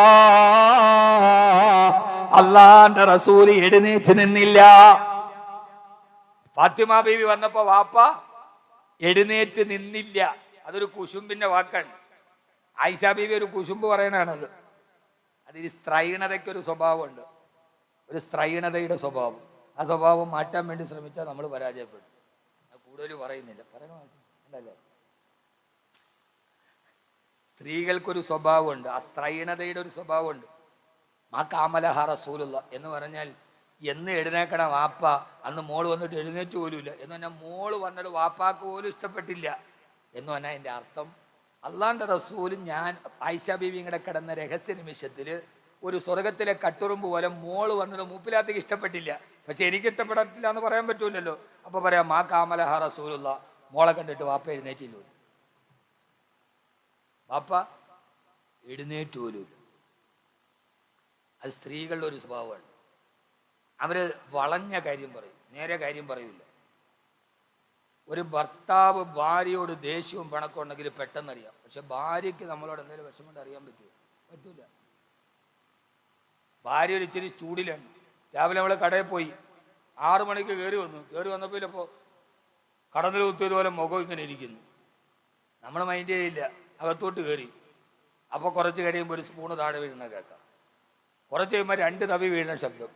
അല്ലാഹുവിന്റെ റസൂൽ എഴുന്നേറ്റ് നിന്നില്ല. ഫാത്തിമ ബീവി വന്നപ്പോ വാപ്പ എഴുന്നേറ്റ് നിന്നില്ല. അതൊരു കുശുമ്പിന്റെ വാക്കാണ്. ആയിഷ ബീവി ഒരു കുശുമ്പ് പറയണത്. അതിൽ സ്ത്രൈണതയ്ക്കൊരു സ്വഭാവമുണ്ട്, ഒരു സ്ത്രൈണതയുടെ സ്വഭാവം. ആ സ്വഭാവം മാറ്റാൻ വേണ്ടി ശ്രമിച്ചാൽ നമ്മൾ പരാജയപ്പെടും. കൂടുതൽ പറയുന്നില്ല, പറയണല്ലോ. സ്ത്രീകൾക്കൊരു സ്വഭാവമുണ്ട്, ആ സ്ത്രൈണതയുടെ ഒരു സ്വഭാവമുണ്ട്. മാ കാമലഹ റസൂലുള്ള എന്ന് പറഞ്ഞാൽ എന്ന് എഴുന്നേക്കണ വാപ്പ, അന്ന് മോള് വന്നിട്ട് എഴുന്നേറ്റ് പോലുമില്ല എന്ന് പറഞ്ഞാൽ മോള് വന്നിട്ട് വാപ്പാക്ക് പോലും ഇഷ്ടപ്പെട്ടില്ല എന്ന് പറഞ്ഞാൽ എൻ്റെ അർത്ഥം അള്ളാന്റെ റസൂലും ഞാൻ ആയിഷ ബീവി ഇങ്ങനെ കിടന്ന രഹസ്യ നിമിഷത്തില് ഒരു സ്വർഗത്തിലെ കട്ടുറുമ്പ് പോലെ മോള് വന്നിട്ട് മൂപ്പിലാത്തേക്ക് ഇഷ്ടപ്പെട്ടില്ല. പക്ഷെ എനിക്ക് ഇഷ്ടപ്പെടത്തില്ല എന്ന് പറയാൻ പറ്റൂലല്ലോ. അപ്പൊ പറയാം മാ കാമലഹ റസൂലുള്ള, മോളെ കണ്ടിട്ട് വാപ്പ എഴുന്നേറ്റില്ല. വാപ്പ എഴുന്നേറ്റ് പോലും. അത് സ്ത്രീകളുടെ ഒരു സ്വഭാവമാണ്. അവര് വളഞ്ഞ കാര്യം പറയും, നേരെ കാര്യം പറയില്ല. ഒരു ഭർത്താവ് ഭാര്യയോട് ദേഷ്യവും പിണക്കം ഉണ്ടെങ്കിൽ പെട്ടെന്നറിയാം. പക്ഷെ ഭാര്യയ്ക്ക് നമ്മളോട് എന്തെങ്കിലും വിഷമം അറിയാൻ പറ്റൂല. ഭാര്യ ഒരു ഇച്ചിരി ചൂടിലാണ്. രാവിലെ നമ്മൾ കടയിൽ പോയി 6 മണിക്ക് കയറി വന്നപ്പോൾ ഇപ്പോൾ കടന്നിൽ കുത്തിയതുപോലെ മുഖം ഇങ്ങനെ ഇരിക്കുന്നു. നമ്മൾ മൈൻഡ് ചെയ്യില്ല, അകത്തോട്ട് കയറി. അപ്പോൾ കുറച്ച് കഴിയുമ്പോൾ ഒരു സ്പൂണ് താഴെ വീഴുന്ന കേൾക്കാം. കുറച്ച് കഴിയുമ്പോൾ 2 തവി വീഴുന്ന ശബ്ദം.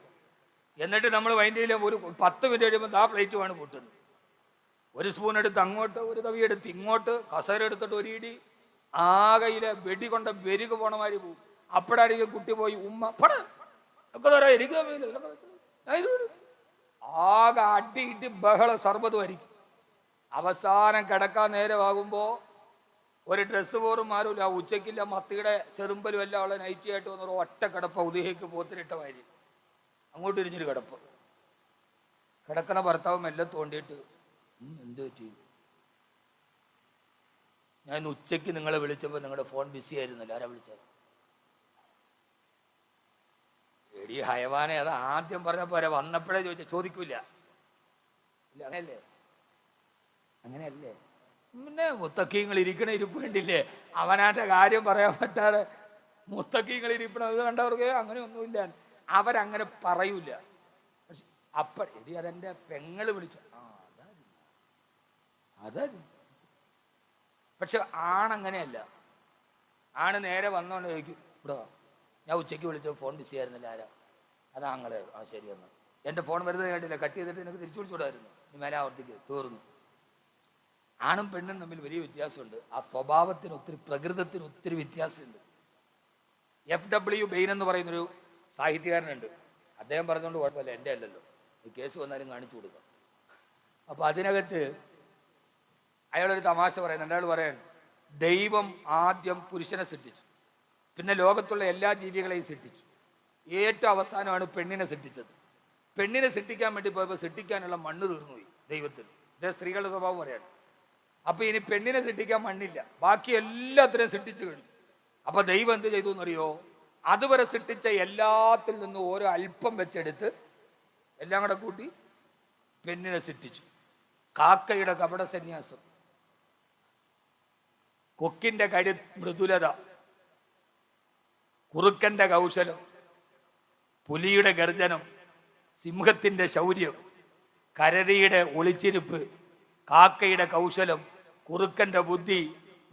എന്നിട്ട് നമ്മൾ മൈൻഡ് ചെയ്യില്ല. ഒരു 10 മിനിറ്റ് കഴിയുമ്പോൾ ആ പ്ലേറ്റ് വേണം പൊട്ടുന്നത്. ഒരു സ്പൂൺ എടുത്ത് അങ്ങോട്ട്, ഒരു തവി എടുത്ത് ഇങ്ങോട്ട്, കസേര എടുത്തിട്ട് ഒരു ഇടി, ആകയിലെ വെടി കൊണ്ട വെരുക്ക് പോണമാതിരി പോകും. അപ്പോഴായിരിക്കും കുട്ടി പോയി ഉമ്മ ഒക്കെ തരാം, എനിക്ക് ആകെ അടിയിട്ട് ബഹളം സർബത്ത് വരിക്കും. അവസാനം കിടക്കാൻ നേരമാകുമ്പോൾ ഒരു ഡ്രസ്സ് പോലും മാറില്ല. ഉച്ചയ്ക്കില്ല, മത്തിയുടെ ചെറുമ്പലും എല്ലാം അവളെ നൈറ്റിയായിട്ട് വന്നൊരു ഒറ്റ കിടപ്പ, ഉദയക്ക് പോത്തിനിട്ട മാതിരി അങ്ങോട്ട് ഇരിഞ്ഞൊരു കിടപ്പ്. കിടക്കണ ഭർത്താവും എല്ലാം തോണ്ടിയിട്ട് എന്ത് പറ്റി? ഞാൻ ഉച്ചയ്ക്ക് നിങ്ങളെ വിളിച്ചപ്പോൾ നിങ്ങളുടെ ഫോൺ ബിസി ആയിരുന്നല്ലോ, ആരാ വിളിച്ചത്? എടി ഹയവാനെ, അത് ആദ്യം പറഞ്ഞ പോരെ, വന്നപ്പോഴേ ചോദിക്കൂല. ഇല്ല, അങ്ങനെയല്ലേ? പിന്നെ മുത്തക്കീങ്ങൾ ഇരിക്കണ ഇരിപ്പ് വേണ്ടില്ലേ? അവനാൻ്റെ കാര്യം പറയാൻ പറ്റാതെ മുത്തക്കീങ്ങൾ ഇരിക്കണം. ഇത് കണ്ടവർക്ക് അങ്ങനെയൊന്നുമില്ല, അവരങ്ങനെ പറയൂല. പക്ഷെ എടി അതെൻ്റെ പെങ്ങള് വിളിച്ചു, അതായിരുന്നു. പക്ഷെ ആണങ്ങനെയല്ല. ആണ് നേരെ വന്നോണ്ട് ചോദിക്കും, ഇവിടെ ഞാൻ ഉച്ചയ്ക്ക് വിളിച്ചോ, ഫോൺ ബിസി ആയിരുന്നില്ല, ആരാ? അതാങ്ങളെ. ശരിയെന്ന്. എൻ്റെ ഫോൺ വരുന്നത് കേട്ടില്ല, കട്ട് ചെയ്തിട്ട് എനിക്ക് തിരിച്ചു വിളിച്ചുകൂടായിരുന്നു. ഇനി മേലെ ആവർത്തിക്ക് തീർന്നു. ആണും പെണ്ണും തമ്മിൽ വലിയ വ്യത്യാസമുണ്ട്. ആ സ്വഭാവത്തിന് ഒത്തിരി, പ്രകൃതത്തിന് ഒത്തിരി വ്യത്യാസമുണ്ട്. FW ബെയിൻ എന്ന് പറയുന്നൊരു സാഹിത്യകാരനുണ്ട്. അദ്ദേഹം പറഞ്ഞുകൊണ്ട് കുഴപ്പമില്ല, എൻ്റെ അല്ലല്ലോ, കേസ് വന്നാലും കാണിച്ചു കൊടുക്കാം. അപ്പോൾ അതിനകത്ത് അയാളൊരു തമാശ പറയുന്നുണ്ട്. അയാൾ പറയാൻ, ദൈവം ആദ്യം പുരുഷനെ സൃഷ്ടിച്ചു, പിന്നെ ലോകത്തുള്ള എല്ലാ ജീവികളെയും സൃഷ്ടിച്ചു, ഏറ്റവും അവസാനമാണ് പെണ്ണിനെ സൃഷ്ടിച്ചത്. പെണ്ണിനെ സൃഷ്ടിക്കാൻ വേണ്ടി പോയപ്പോൾ സൃഷ്ടിക്കാനുള്ള മണ്ണ് തീർന്നുപോയി ദൈവത്തിന്. ഇതേ സ്ത്രീകളുടെ സ്വഭാവം പറയാണ്. അപ്പൊ ഇനി പെണ്ണിനെ സൃഷ്ടിക്കാൻ മണ്ണില്ല, ബാക്കി എല്ലാത്തിനെയും സൃഷ്ടിച്ചു കഴിഞ്ഞു. അപ്പൊ ദൈവം എന്ത് ചെയ്തു എന്നറിയോ? അതുവരെ സൃഷ്ടിച്ച എല്ലാത്തിൽ നിന്നും ഓരോ അല്പം വെച്ചെടുത്ത് എല്ലാം കൂടെ കൂട്ടി പെണ്ണിനെ സൃഷ്ടിച്ചു. കാക്കയുടെ കപട സന്യാസം, കൊക്കിന്റെ കരു മൃദുലത, കുറുക്കന്റെ കൗശലം, പുലിയുടെ ഗർജനം, സിംഹത്തിന്റെ ശൗര്യം, കരടിയുടെ ഒളിച്ചിരിപ്പ്, കാക്കയുടെ കൗശലം, കുറുക്കന്റെ ബുദ്ധി,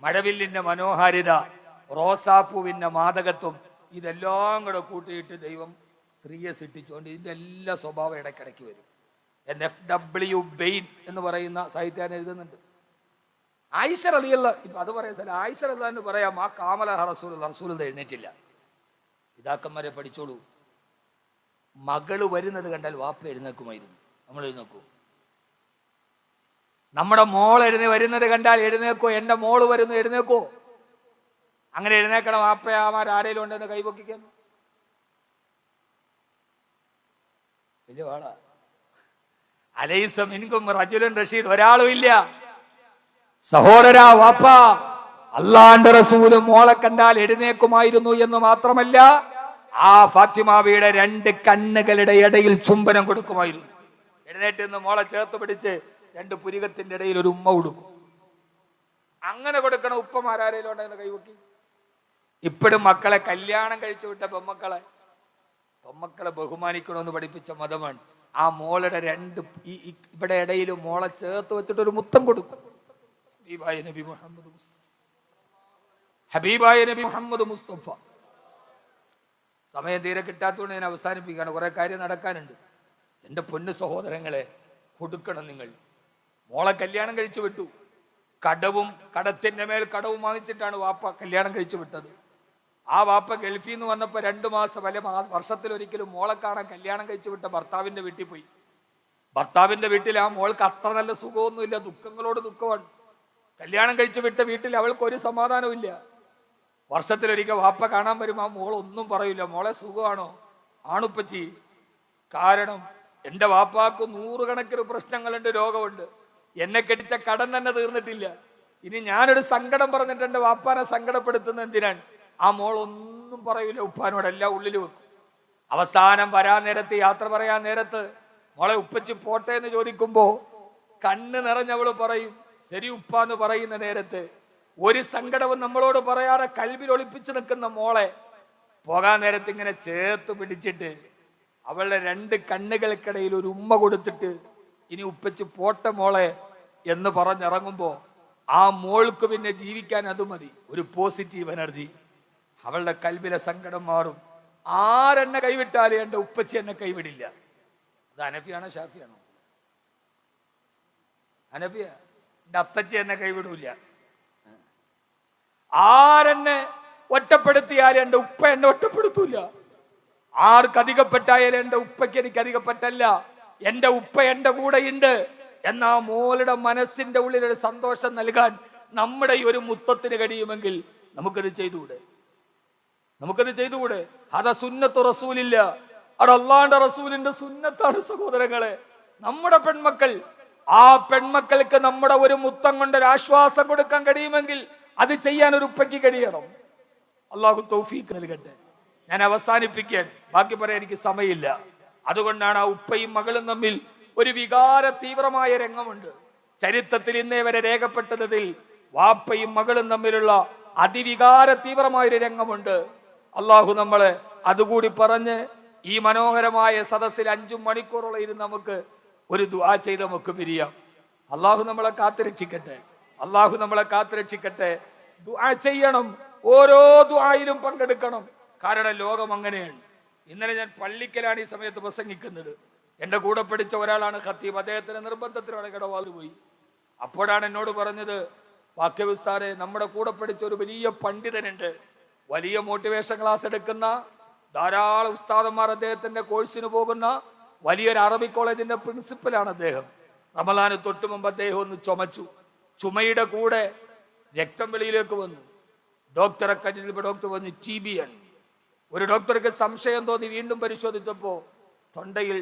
മഴവില്ലിന്റെ മനോഹാരിത, റോസാപ്പൂവിന്റെ മാദകത്വം, ഇതെല്ലാം കൂടെ കൂട്ടിയിട്ട് ദൈവം സ്ത്രീയെ സൃഷ്ടിച്ചുകൊണ്ട് ഇതിൻ്റെ എല്ലാ സ്വഭാവം ഇടയ്ക്കിടയ്ക്ക് വരും. FW ബെയിൻ എന്ന് പറയുന്ന സാഹിത്യകാരൻ എഴുതുന്നുണ്ട്. ആയിഷ റളിയല്ലാഹു അൻഹ, ഇപ്പൊ അത് പറയാൻ സ്ഥലം ആയിഷ റളിയല്ലാഹു അൻഹ പറയാം, ആ കാമലഹ റസൂൽ എഴുന്നേറ്റില്ല. പിതാക്കന്മാരെ പഠിച്ചോളൂ. മകള് വരുന്നത് കണ്ടാൽ വാപ്പ എഴുന്നേക്കുമായിരുന്നു. നമ്മൾ എഴുന്നേക്കൂ? നമ്മുടെ മോൾ വരുന്നത് കണ്ടാൽ എഴുന്നേക്കോ? എൻ്റെ മോള് വരുന്നു എഴുന്നേക്കോ? അങ്ങനെ എഴുന്നേക്കണം വാപ്പയാമാർ ആരേലും ഉണ്ടെന്ന് കൈപൊക്കിക്കാൻ വലിയ വാള. അലൈസ മിൻകും റജുലുൻ റഷീദ്, ഒരാളും ഇല്ല. സഹോദരാ, വാപ്പ അള്ളാന്റെ റസൂല് മോളെ കണ്ടാൽ എഴുന്നേക്കുമായിരുന്നു എന്ന് മാത്രമല്ല, ആ ഫാത്തിമാവിയുടെ 2 കണ്ണുകളുടെ ഇടയിൽ ചുംബനം കൊടുക്കുമായിരുന്നു. എഴുന്നേറ്റ് നിന്ന് മോളെ ചേർത്ത് പിടിച്ച് 2 പുരികത്തിന്റെ ഇടയിൽ ഒരു ഉമ്മ കൊടുക്കും. അങ്ങനെ കൊടുക്കണ ഉപ്പമാരാരേലും ഉണ്ടെന്ന് കൈവക്കി. ഇപ്പോഴും മക്കളെ കല്യാണം കഴിച്ചു വിട്ട പെമ്മക്കളെ ബഹുമാനിക്കണമെന്ന് പഠിപ്പിച്ച മതമാണ്. ആ മോളുടെ 2 ഇവിടെ ഇടയിൽ മോളെ ചേർത്ത് വെച്ചിട്ട് ഒരു മുത്തം കൊടുക്കും. ഹബീബായ നബി മുഹമ്മദ് മുസ്തഫ. സമയം തീരെ കിട്ടാത്തതുകൊണ്ട് ഞാൻ അവസാനിപ്പിക്കുകയാണ്. കുറെ കാര്യം നടക്കാനുണ്ട്. എൻ്റെ പൊന്നു സഹോദരങ്ങളെ, കൊടുക്കണം നിങ്ങൾ. മോളെ കല്യാണം കഴിച്ചു വിട്ടു. കടത്തിന്റെ മേൽ കടവും വാങ്ങിച്ചിട്ടാണ് വാപ്പ കല്യാണം കഴിച്ചു വിട്ടത്. ആ വാപ്പ ഗൾഫിൽ നിന്ന് വന്നപ്പോൾ 2 മാസം അല്ലെ വർഷത്തിലൊരിക്കലും മോളെ കാണാൻ കല്യാണം കഴിച്ചു വിട്ട ഭർത്താവിന്റെ വീട്ടിൽ പോയി. ഭർത്താവിന്റെ വീട്ടിൽ ആ മോൾക്ക് അത്ര നല്ല സുഖമൊന്നുമില്ല, ദുഃഖങ്ങളോട് ദുഃഖമാണ്. കല്യാണം കഴിച്ചു വിട്ട വീട്ടിൽ അവൾക്ക് ഒരു സമാധാനവും ഇല്ല. വർഷത്തിലൊരിക്കൽ വാപ്പ കാണാൻ വരുമ്പോൾ ആ മോൾ ഒന്നും പറയില്ല. മോളെ സുഖമാണോ? ആണുപ്പച്ചി. കാരണം എൻ്റെ വാപ്പാക്ക് 100 കണക്കിന് പ്രശ്നങ്ങളുണ്ട്, രോഗമുണ്ട്. എന്നെ കെട്ടിച്ച കടം തന്നെ തീർന്നിട്ടില്ല. ഇനി ഞാനൊരു സങ്കടം പറഞ്ഞിട്ട് എന്റെ വാപ്പാനെ സങ്കടപ്പെടുത്തുന്ന എന്തിനാണ്? ആ മോൾ ഒന്നും പറയൂല, ഉപ്പാനോട് എല്ലാം ഉള്ളിൽ വെക്കും. അവസാനം വരാൻ നേരത്ത്, യാത്ര പറയാൻ നേരത്ത്, മോളെ ഉപ്പച്ചി പോട്ടെ എന്ന് ചോദിക്കുമ്പോ കണ്ണ് നിറഞ്ഞവള് പറയും ശരി ഉപ്പാന്ന് പറയുന്ന നേരത്ത് ഒരു സങ്കടവും നമ്മളോട് പറയാതെ കൽവിൽ ഒളിപ്പിച്ചു നിൽക്കുന്ന മോളെ പോകാൻ നേരത്ത് ഇങ്ങനെ ചേർത്ത് പിടിച്ചിട്ട് അവളുടെ 2 കണ്ണുകൾക്കിടയിൽ ഒരു ഉമ്മ കൊടുത്തിട്ട് ഇനി ഉപ്പച്ചി പോട്ടെ മോളെ എന്ന് പറഞ്ഞിറങ്ങുമ്പോ ആ മോൾക്ക് പിന്നെ ജീവിക്കാൻ അത് മതി, ഒരു പോസിറ്റീവ് എനർജി. അവളുടെ കൽവിലെ സങ്കടം മാറും. ആരെന്നെ കൈവിട്ടാലും എന്റെ ഉപ്പച്ചി എന്നെ കൈവിടില്ല. അത് ഹനഫിയാണോ ഷാഫിയാണോ? ഹനഫിയ. എന്റെ അത്തച്ചി എന്നെ കൈവിടൂല. ആരെന്നെ ഒറ്റപ്പെടുത്തിയാലും എന്റെ ഉപ്പ എന്നെ ഒറ്റപ്പെടുത്തൂല. ആർക്ക് അധികപ്പെട്ടായാലും എന്റെ ഉപ്പയ്ക്ക് എനിക്ക് അധികപ്പെട്ടല്ല, എന്റെ ഉപ്പ എന്റെ കൂടെ ഉണ്ട് എന്നാ മോളുടെ മനസ്സിന്റെ ഉള്ളിലൊരു സന്തോഷം നൽകാൻ നമ്മുടെ ഈ ഒരു മുത്തത്തിന് കഴിയുമെങ്കിൽ നമുക്കത് ചെയ്തുകൂടെ? നമുക്കത് ചെയ്തുകൂടെ? അതാ സുന്നത്തു റസൂലില്ല, അവിടെ അള്ളാന്റെ റസൂലിന്റെ സുന്നത്താണ് സഹോദരങ്ങളെ. നമ്മുടെ പെൺമക്കൾ, ആ പെൺമക്കൾക്ക് നമ്മുടെ ഒരു മുത്തം കൊണ്ട് ഒരു ആശ്വാസം കൊടുക്കാൻ കഴിയുമെങ്കിൽ അത് ചെയ്യാൻ ഒരു ഉപ്പയ്ക്ക് കഴിയണം. അള്ളാഹു തൗഫീഖ് നൽകട്ടെ. ഞാൻ അവസാനിപ്പിക്കാൻ, ബാക്കി പറയാൻ എനിക്ക് സമയമില്ല. അതുകൊണ്ടാണ് ആ ഉപ്പയും മകളും തമ്മിൽ ഒരു വികാര തീവ്രമായ രംഗമുണ്ട്. ചരിത്രത്തിൽ ഇന്നേ വരെ രേഖപ്പെട്ടതിൽ വാപ്പയും മകളും തമ്മിലുള്ള അതിവികാര തീവ്രമായ ഒരു രംഗമുണ്ട്. അള്ളാഹു നമ്മളെ അതുകൂടി പറഞ്ഞ് ഈ മനോഹരമായ സദസ്സിൽ 5 മണിക്കൂറോളം ഇരുന്ന് നമുക്ക് ഒരു ദുആ ചെയ്ത് നമുക്ക് പിരിയാം. അള്ളാഹു നമ്മളെ കാത്തുരക്ഷിക്കട്ടെ. അള്ളാഹു നമ്മളെ കാത്തുരക്ഷിക്കട്ടെ. ദുആ ചെയ്യണം, ഓരോ ദുആയിലും പങ്കെടുക്കണം. കാരണം ലോകം അങ്ങനെയാണ്. ഇന്നലെ ഞാൻ പള്ളിക്കലാണ് ഈ സമയത്ത് പ്രസംഗിക്കുന്നത്. എന്റെ കൂടെ പഠിച്ച ഒരാളാണ് ഖത്തീബ്. അദ്ദേഹത്തിന് നിർബന്ധത്തിലൂടെ കടവാത് പോയി. അപ്പോഴാണ് എന്നോട് പറഞ്ഞത്, വാക്യവിസ്താരെ നമ്മുടെ കൂടെ പഠിച്ച ഒരു വലിയ പണ്ഡിതനുണ്ട്, വലിയ മോട്ടിവേഷൻ ക്ലാസ് എടുക്കുന്ന ധാരാളം ഉസ്താദന്മാർ അദ്ദേഹത്തിന്റെ കോഴ്സിന് പോകുന്ന വലിയൊരു അറബി കോളേജിന്റെ പ്രിൻസിപ്പലാണ് അദ്ദേഹം. റമദാന് തൊട്ട് മുമ്പ് അദ്ദേഹം ഒന്ന് ചുമച്ചു. ചുമയുടെ കൂടെ രക്തം വെളിയിലേക്ക് വന്നു. ഡോക്ടറെ കണ്ടിട്ട് ഡോക്ടർ പറഞ്ഞു TB ആണ്. ഒരു ഡോക്ടർക്ക് സംശയം തോന്നി വീണ്ടും പരിശോധിച്ചപ്പോ തൊണ്ടയിൽ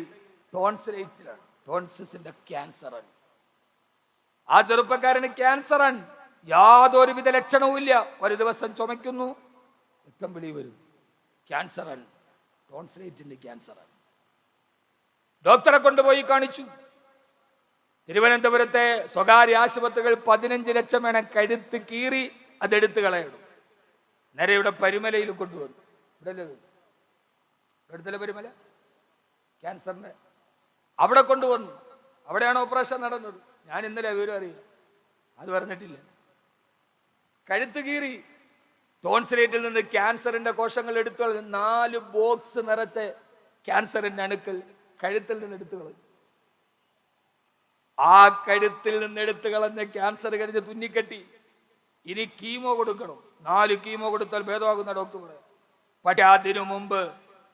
ടോൺസിലൈറ്റിലാണ്, ടോൺസിന്റെ ക്യാൻസറാണ്. ആ ചെറുപ്പക്കാരന് ക്യാൻസറാണ്, യാതൊരുവിധ ലക്ഷണവും ഇല്ല. ഒരു ദിവസം ചുമയ്ക്കുന്നു, രക്തം വെളി വരും, ക്യാൻസറാണ്, ടോൺസിലൈറ്റിന്റെ ക്യാൻസറാണ്. ഡോക്ടറെ കൊണ്ടുപോയി കാണിച്ചു. തിരുവനന്തപുരത്തെ സ്വകാര്യ ആശുപത്രികൾ 15 ലക്ഷം വേണം കഴുത്ത് കീറി അതെടുത്ത് കളയണം. നേരെ ഇവിടെ പരുമലയിൽ കൊണ്ടുവന്നു. ഇവിടെ പരുമല ക്യാൻസറിന്റെ അവിടെ കൊണ്ടുവന്നു. അവിടെയാണ് ഓപ്പറേഷൻ നടന്നത്. ഞാൻ ഇന്നലെ വിവരം അറിയാം, അത് പറഞ്ഞിട്ടില്ല. കഴുത്ത് കീറി ടോൺസിലേറ്റിൽ നിന്ന് ക്യാൻസറിന്റെ കോശങ്ങൾ എടുത്തു കളഞ്ഞു. 4 ബോക്സ് നിറച്ച ക്യാൻസറിന്റെ അണുക്കൾ കഴുത്തിൽ നിന്ന് എടുത്തു കളഞ്ഞു. ആ കഴുത്തിൽ നിന്ന് എടുത്തു കളഞ്ഞ ക്യാൻസർ കഴിഞ്ഞ് തുന്നിക്കെട്ടി. ഇനി കീമോ കൊടുക്കണം. 4 കീമോ കൊടുത്താൽ ഭേദമാകുന്ന ഡോക്ടർ പറയാം. പക്ഷെ അതിനു മുമ്പ്,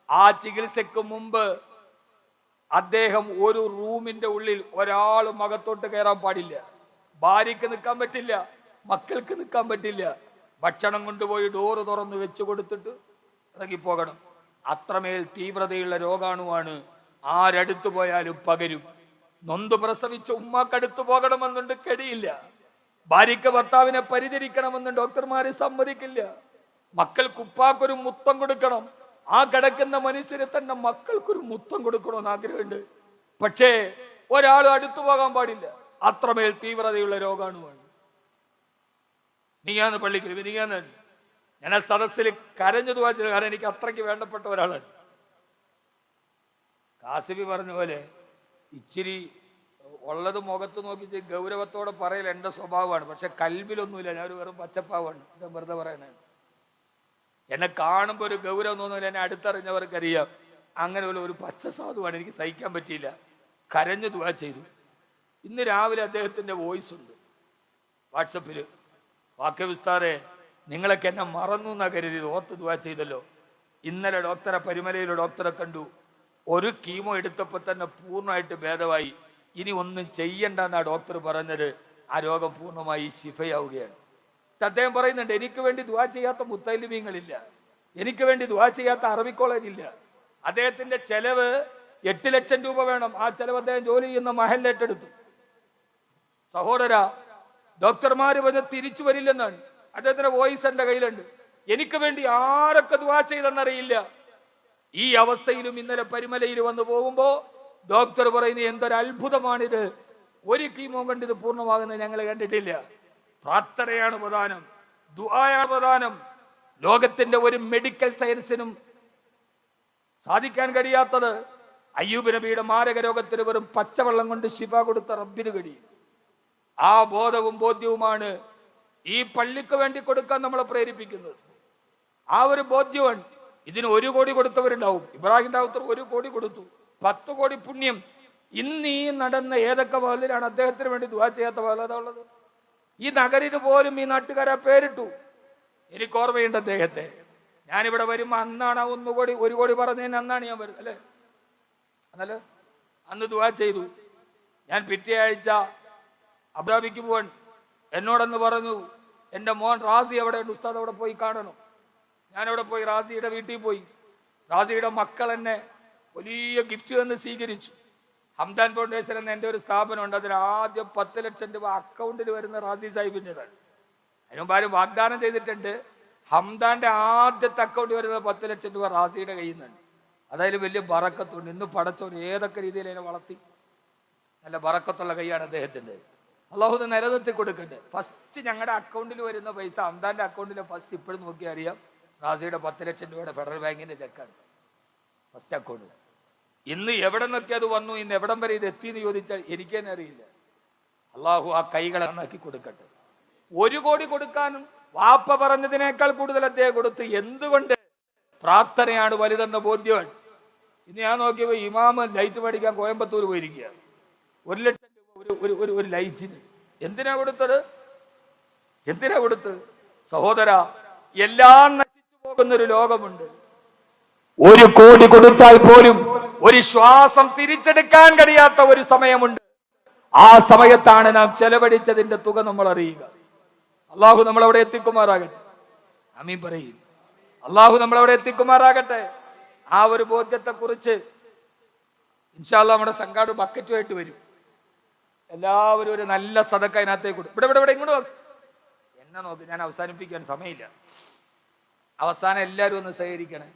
ആ ചികിത്സക്ക് മുമ്പ് അദ്ദേഹം ഒരു റൂമിന്റെ ഉള്ളിൽ ഒരാളും അകത്തോട്ട് കയറാൻ പാടില്ല. ഭാര്യക്ക് നിൽക്കാൻ പറ്റില്ല, മക്കൾക്ക് നിൽക്കാൻ പറ്റില്ല. ഭക്ഷണം കൊണ്ടുപോയി ഡോറ് തുറന്ന് വെച്ച് കൊടുത്തിട്ട് ഇറങ്ങിപ്പോകണം. അത്രമേൽ തീവ്രതയുള്ള രോഗാണുവാണ്. ആരടുത്തു പോയാലും പകരും. നൊന്ത് പ്രസവിച്ച ഉമ്മാക്കടുത്തു പോകണമെന്നുണ്ട്, കഴിയില്ല. ഭാര്യയ്ക്ക് ഭർത്താവിനെ പരിചരിക്കണമെന്ന് ഡോക്ടർമാരെ സമ്മതിക്കില്ല. മക്കൾക്ക് ഉപ്പാക്കൊരു മുത്തം കൊടുക്കണം. ആ കിടക്കുന്ന മനുഷ്യരെ തന്നെ മക്കൾക്കൊരു മുത്തം കൊടുക്കണമെന്ന് ആഗ്രഹമുണ്ട്. പക്ഷേ ഒരാളും അടുത്തു പോകാൻ പാടില്ല. അത്രമേൽ തീവ്രതയുള്ള രോഗാണുവാണ്. നീയാന്ന് പള്ളിക്കൽ വിനിയാന്ന് ഞാൻ ആ സദസ്സിൽ കരഞ്ഞു തുവാച്ചത്. കാരണം എനിക്ക് അത്രയ്ക്ക് വേണ്ടപ്പെട്ട ഒരാളാണ്. കാസിബി പറഞ്ഞ പോലെ ഇച്ചിരി ഉള്ളത് മുഖത്ത് നോക്കി ഗൗരവത്തോടെ പറയൽ എൻ്റെ സ്വഭാവമാണ്. പക്ഷെ കൽബിലൊന്നുമില്ല, ഞാനൊരു വെറും പച്ചപ്പാവാണ്. ഞാൻ വെറുതെ പറയണേ. എന്നെ കാണുമ്പോൾ ഒരു ഗൗരവം തോന്നുന്നില്ല. എന്നെ അടുത്തറിഞ്ഞവർക്കറിയാം അങ്ങനെ ഒരു പച്ച സാധുവാണ്. എനിക്ക് സഹിക്കാൻ പറ്റിയില്ല, കരഞ്ഞു ദുആ ചെയ്തു. ഇന്ന് രാവിലെ അദ്ദേഹത്തിന്റെ വോയിസ് ഉണ്ട് വാട്സപ്പിൽ. വാക്യവിസ്താരെ നിങ്ങളൊക്കെ എന്നെ മറന്നു എന്നാ കരുതി, ഓർത്ത് ദുആ ചെയ്തല്ലോ. ഇന്നലെ ഡോക്ടറെ പരുമലയിൽ ഡോക്ടറെ കണ്ടു. ഒരു കീമോ എടുത്തപ്പോൾ തന്നെ പൂർണ്ണമായിട്ട് ഭേദമായി. ഇനി ഒന്നും ചെയ്യണ്ടെന്നാ ഡോക്ടർ പറഞ്ഞത്. ആ രോഗം പൂർണ്ണമായി ശിഫയാവുകയാണ്. അദ്ദേഹം പറയുന്നുണ്ട്, എനിക്ക് വേണ്ടി ദുആ ചെയ്യാത്ത മുത്തലിമീങ്ങളില്ല, എനിക്ക് വേണ്ടി ദുആ ചെയ്യാത്ത അറബി കോളേജ് ഇല്ല. അദ്ദേഹത്തിന്റെ ചെലവ് 8 ലക്ഷം രൂപ വേണം. ആ ചെലവ് അദ്ദേഹം ജോലി ചെയ്യുന്ന മഹൽ ഏറ്റെടുത്തു. സഹോദര, ഡോക്ടർമാര് പറഞ്ഞ തിരിച്ചു വരില്ലെന്നാണ്. അദ്ദേഹത്തിന്റെ വോയിസ് എന്റെ കയ്യിലുണ്ട്. എനിക്ക് വേണ്ടി ആരൊക്കെ ദുആ ചെയ്തെന്നറിയില്ല. ഈ അവസ്ഥയിലും ഇന്നലെ പരിമലയിൽ വന്നു പോകുമ്പോ ഡോക്ടർ പറയുന്നത് എന്തൊരു അത്ഭുതമാണിത്, ഒരു കീമോ കൊണ്ട് ഇത് പൂർണ്ണമാകുന്നത് ഞങ്ങൾ കണ്ടിട്ടില്ല. പ്രാർത്ഥനയാണ് പ്രധാനം, ദുആയാണ് പ്രധാനം. ലോകത്തിന്റെ ഒരു മെഡിക്കൽ സയൻസിനും സാധിക്കാൻ കഴിയാത്തത് അയ്യൂബ് നബിയുടെ മാരക രോഗത്തിന് വെറും പച്ചവെള്ളം കൊണ്ട് ശിഫ കൊടുത്ത റബ്ബിന് കഴിയും. ആ ബോധവും ബോധ്യവുമാണ് ഈ പള്ളിക്ക് വേണ്ടി കൊടുക്കാൻ നമ്മളെ പ്രേരിപ്പിക്കുന്നത്. ആ ഒരു ബോധ്യമാണ്. ഇതിന് 1 കോടി കൊടുത്തവരുണ്ടാവും. ഇബ്രാഹിം റാവുത്തർ 1 കോടി കൊടുത്തു, 10 കോടി പുണ്യം. ഇന്ന് ഈ നടന്ന ഏതൊക്കെ വാലിലാണ് അദ്ദേഹത്തിന് വേണ്ടി ദുആ ചെയ്യാത്ത വാലത ഉള്ളത്? ഈ നഗരിന് പോലും ഈ നാട്ടുകാരെ പേരിട്ടു. എനിക്ക് ഓർമ്മയുണ്ട് അദ്ദേഹത്തെ. ഞാനിവിടെ വരുമ്പോ അന്നാണ് 1 കോടി പറഞ്ഞതിന് അന്നാണ് ഞാൻ വരുന്നത്, അല്ലേ? എന്നല്ലേ അന്ന് ദുആ ചെയ്തു. ഞാൻ പിറ്റേ ആഴ്ച അബുദാബിക്ക് പോവാൻ എന്നോടൊന്ന് പറഞ്ഞു, എൻ്റെ മോൻ റാസി അവിടെ ഉണ്ട്, ഉസ്താദ് അവിടെ പോയി കാണണം. ഞാനവിടെ പോയി റാസിയുടെ വീട്ടിൽ പോയി. റാസിയുടെ മക്കൾ എന്നെ വലിയ ഗിഫ്റ്റ് തന്ന് സ്വീകരിച്ചു. ഹംദാൻ ഫൗണ്ടേഷൻ എന്ന എൻ്റെ ഒരു സ്ഥാപനമുണ്ട്. അതിൽ ആദ്യം 10 ലക്ഷം രൂപ അക്കൗണ്ടിൽ വരുന്ന റാസി സാഹിബിൻ്റെതാണ്. അതിന് മുമ്പ് ആരും വാഗ്ദാനം ചെയ്തിട്ടുണ്ട്. ഹംദാന്റെ ആദ്യത്തെ അക്കൗണ്ടിൽ വരുന്ന 10 ലക്ഷം രൂപ റാസിയുടെ കയ്യിൽ നിന്നാണ്. അതായത് വലിയ ബറക്കത്തുണ്ട്. ഇന്ന് പടച്ചോൻ ഏതൊക്കെ രീതിയിൽ അതിനെ വളർത്തി. നല്ല ബറക്കത്തുള്ള കൈയാണ് അദ്ദേഹത്തിൻ്റെ. അള്ളാഹു നിലനിർത്തി കൊടുക്കട്ടെ. ഫസ്റ്റ് ഞങ്ങളുടെ അക്കൗണ്ടിൽ വരുന്ന പൈസ, ഹംദാന്റെ അക്കൗണ്ടിലെ ഫസ്റ്റ് ഇപ്പോഴും നോക്കിയാൽ അറിയാം, റാസിയുടെ 10 ലക്ഷം രൂപയുടെ ഫെഡറൽ ബാങ്കിന്റെ ചെക്കാണ് ഫസ്റ്റ് അക്കൗണ്ട്. ഇന്ന് എവിടെ നിന്നൊക്കെ അത് വന്നു, ഇന്ന് എവിടം വരെ ഇത് എത്തിയെന്ന് ചോദിച്ചാൽ എനിക്ക് തന്നെ അറിയില്ല. അള്ളാഹു ആ കൈകളെ നന്നാക്കി കൊടുക്കട്ടെ. 1 കോടി കൊടുക്കാനും വാപ്പ പറഞ്ഞതിനേക്കാൾ കൂടുതൽ അദ്ദേഹം കൊടുത്തു. എന്തുകൊണ്ട്? പ്രാർത്ഥനയാണ് വലുതെന്ന ബോധ്യമാണ്. ഇന്ന് ഞാൻ നോക്കിയപ്പോൾ ഇമാമ് ലൈറ്റ് മേടിക്കാൻ കോയമ്പത്തൂർ പോയിരിക്കുക. 1 ലക്ഷം രൂപ ഒരു ലൈറ്റിന്. എന്തിനാ കൊടുത്തത്? എന്തിനാ കൊടുത്തത്? സഹോദര, എല്ലാം നശിച്ചു പോകുന്നൊരു ലോകമുണ്ട്. 1 കോടി കൊടുത്താൽ പോലും ഒരു ശ്വാസം തിരിച്ചെടുക്കാൻ കഴിയാത്ത ഒരു സമയമുണ്ട്. ആ സമയത്താണ് നാം ചെലവഴിച്ചതിന്റെ തുക നമ്മൾ അറിയുക. അള്ളാഹു നമ്മളവിടെ എത്തിക്കുമാറാകട്ടെ. ആമീൻ പറയും. അള്ളാഹു നമ്മളവിടെ എത്തിക്കുമാറാകട്ടെ. ആ ഒരു ബോധ്യത്തെ കുറിച്ച് ഇൻഷാ അല്ലാഹ് നമ്മുടെ സംഘാടക ബക്കറ്റുമായിട്ട് വരും. എല്ലാവരും ഒരു നല്ല സദക്ക അതിനകത്തേക്ക് കൊടുക്കും. ഇവിടെ ഇങ്ങോട്ട് നോക്ക്, എന്നെ നോക്ക്, ഞാൻ അവസാനിപ്പിക്കാൻ സമയമില്ല. അവസാനം എല്ലാവരും ഒന്ന് സഹകരിക്കണേ.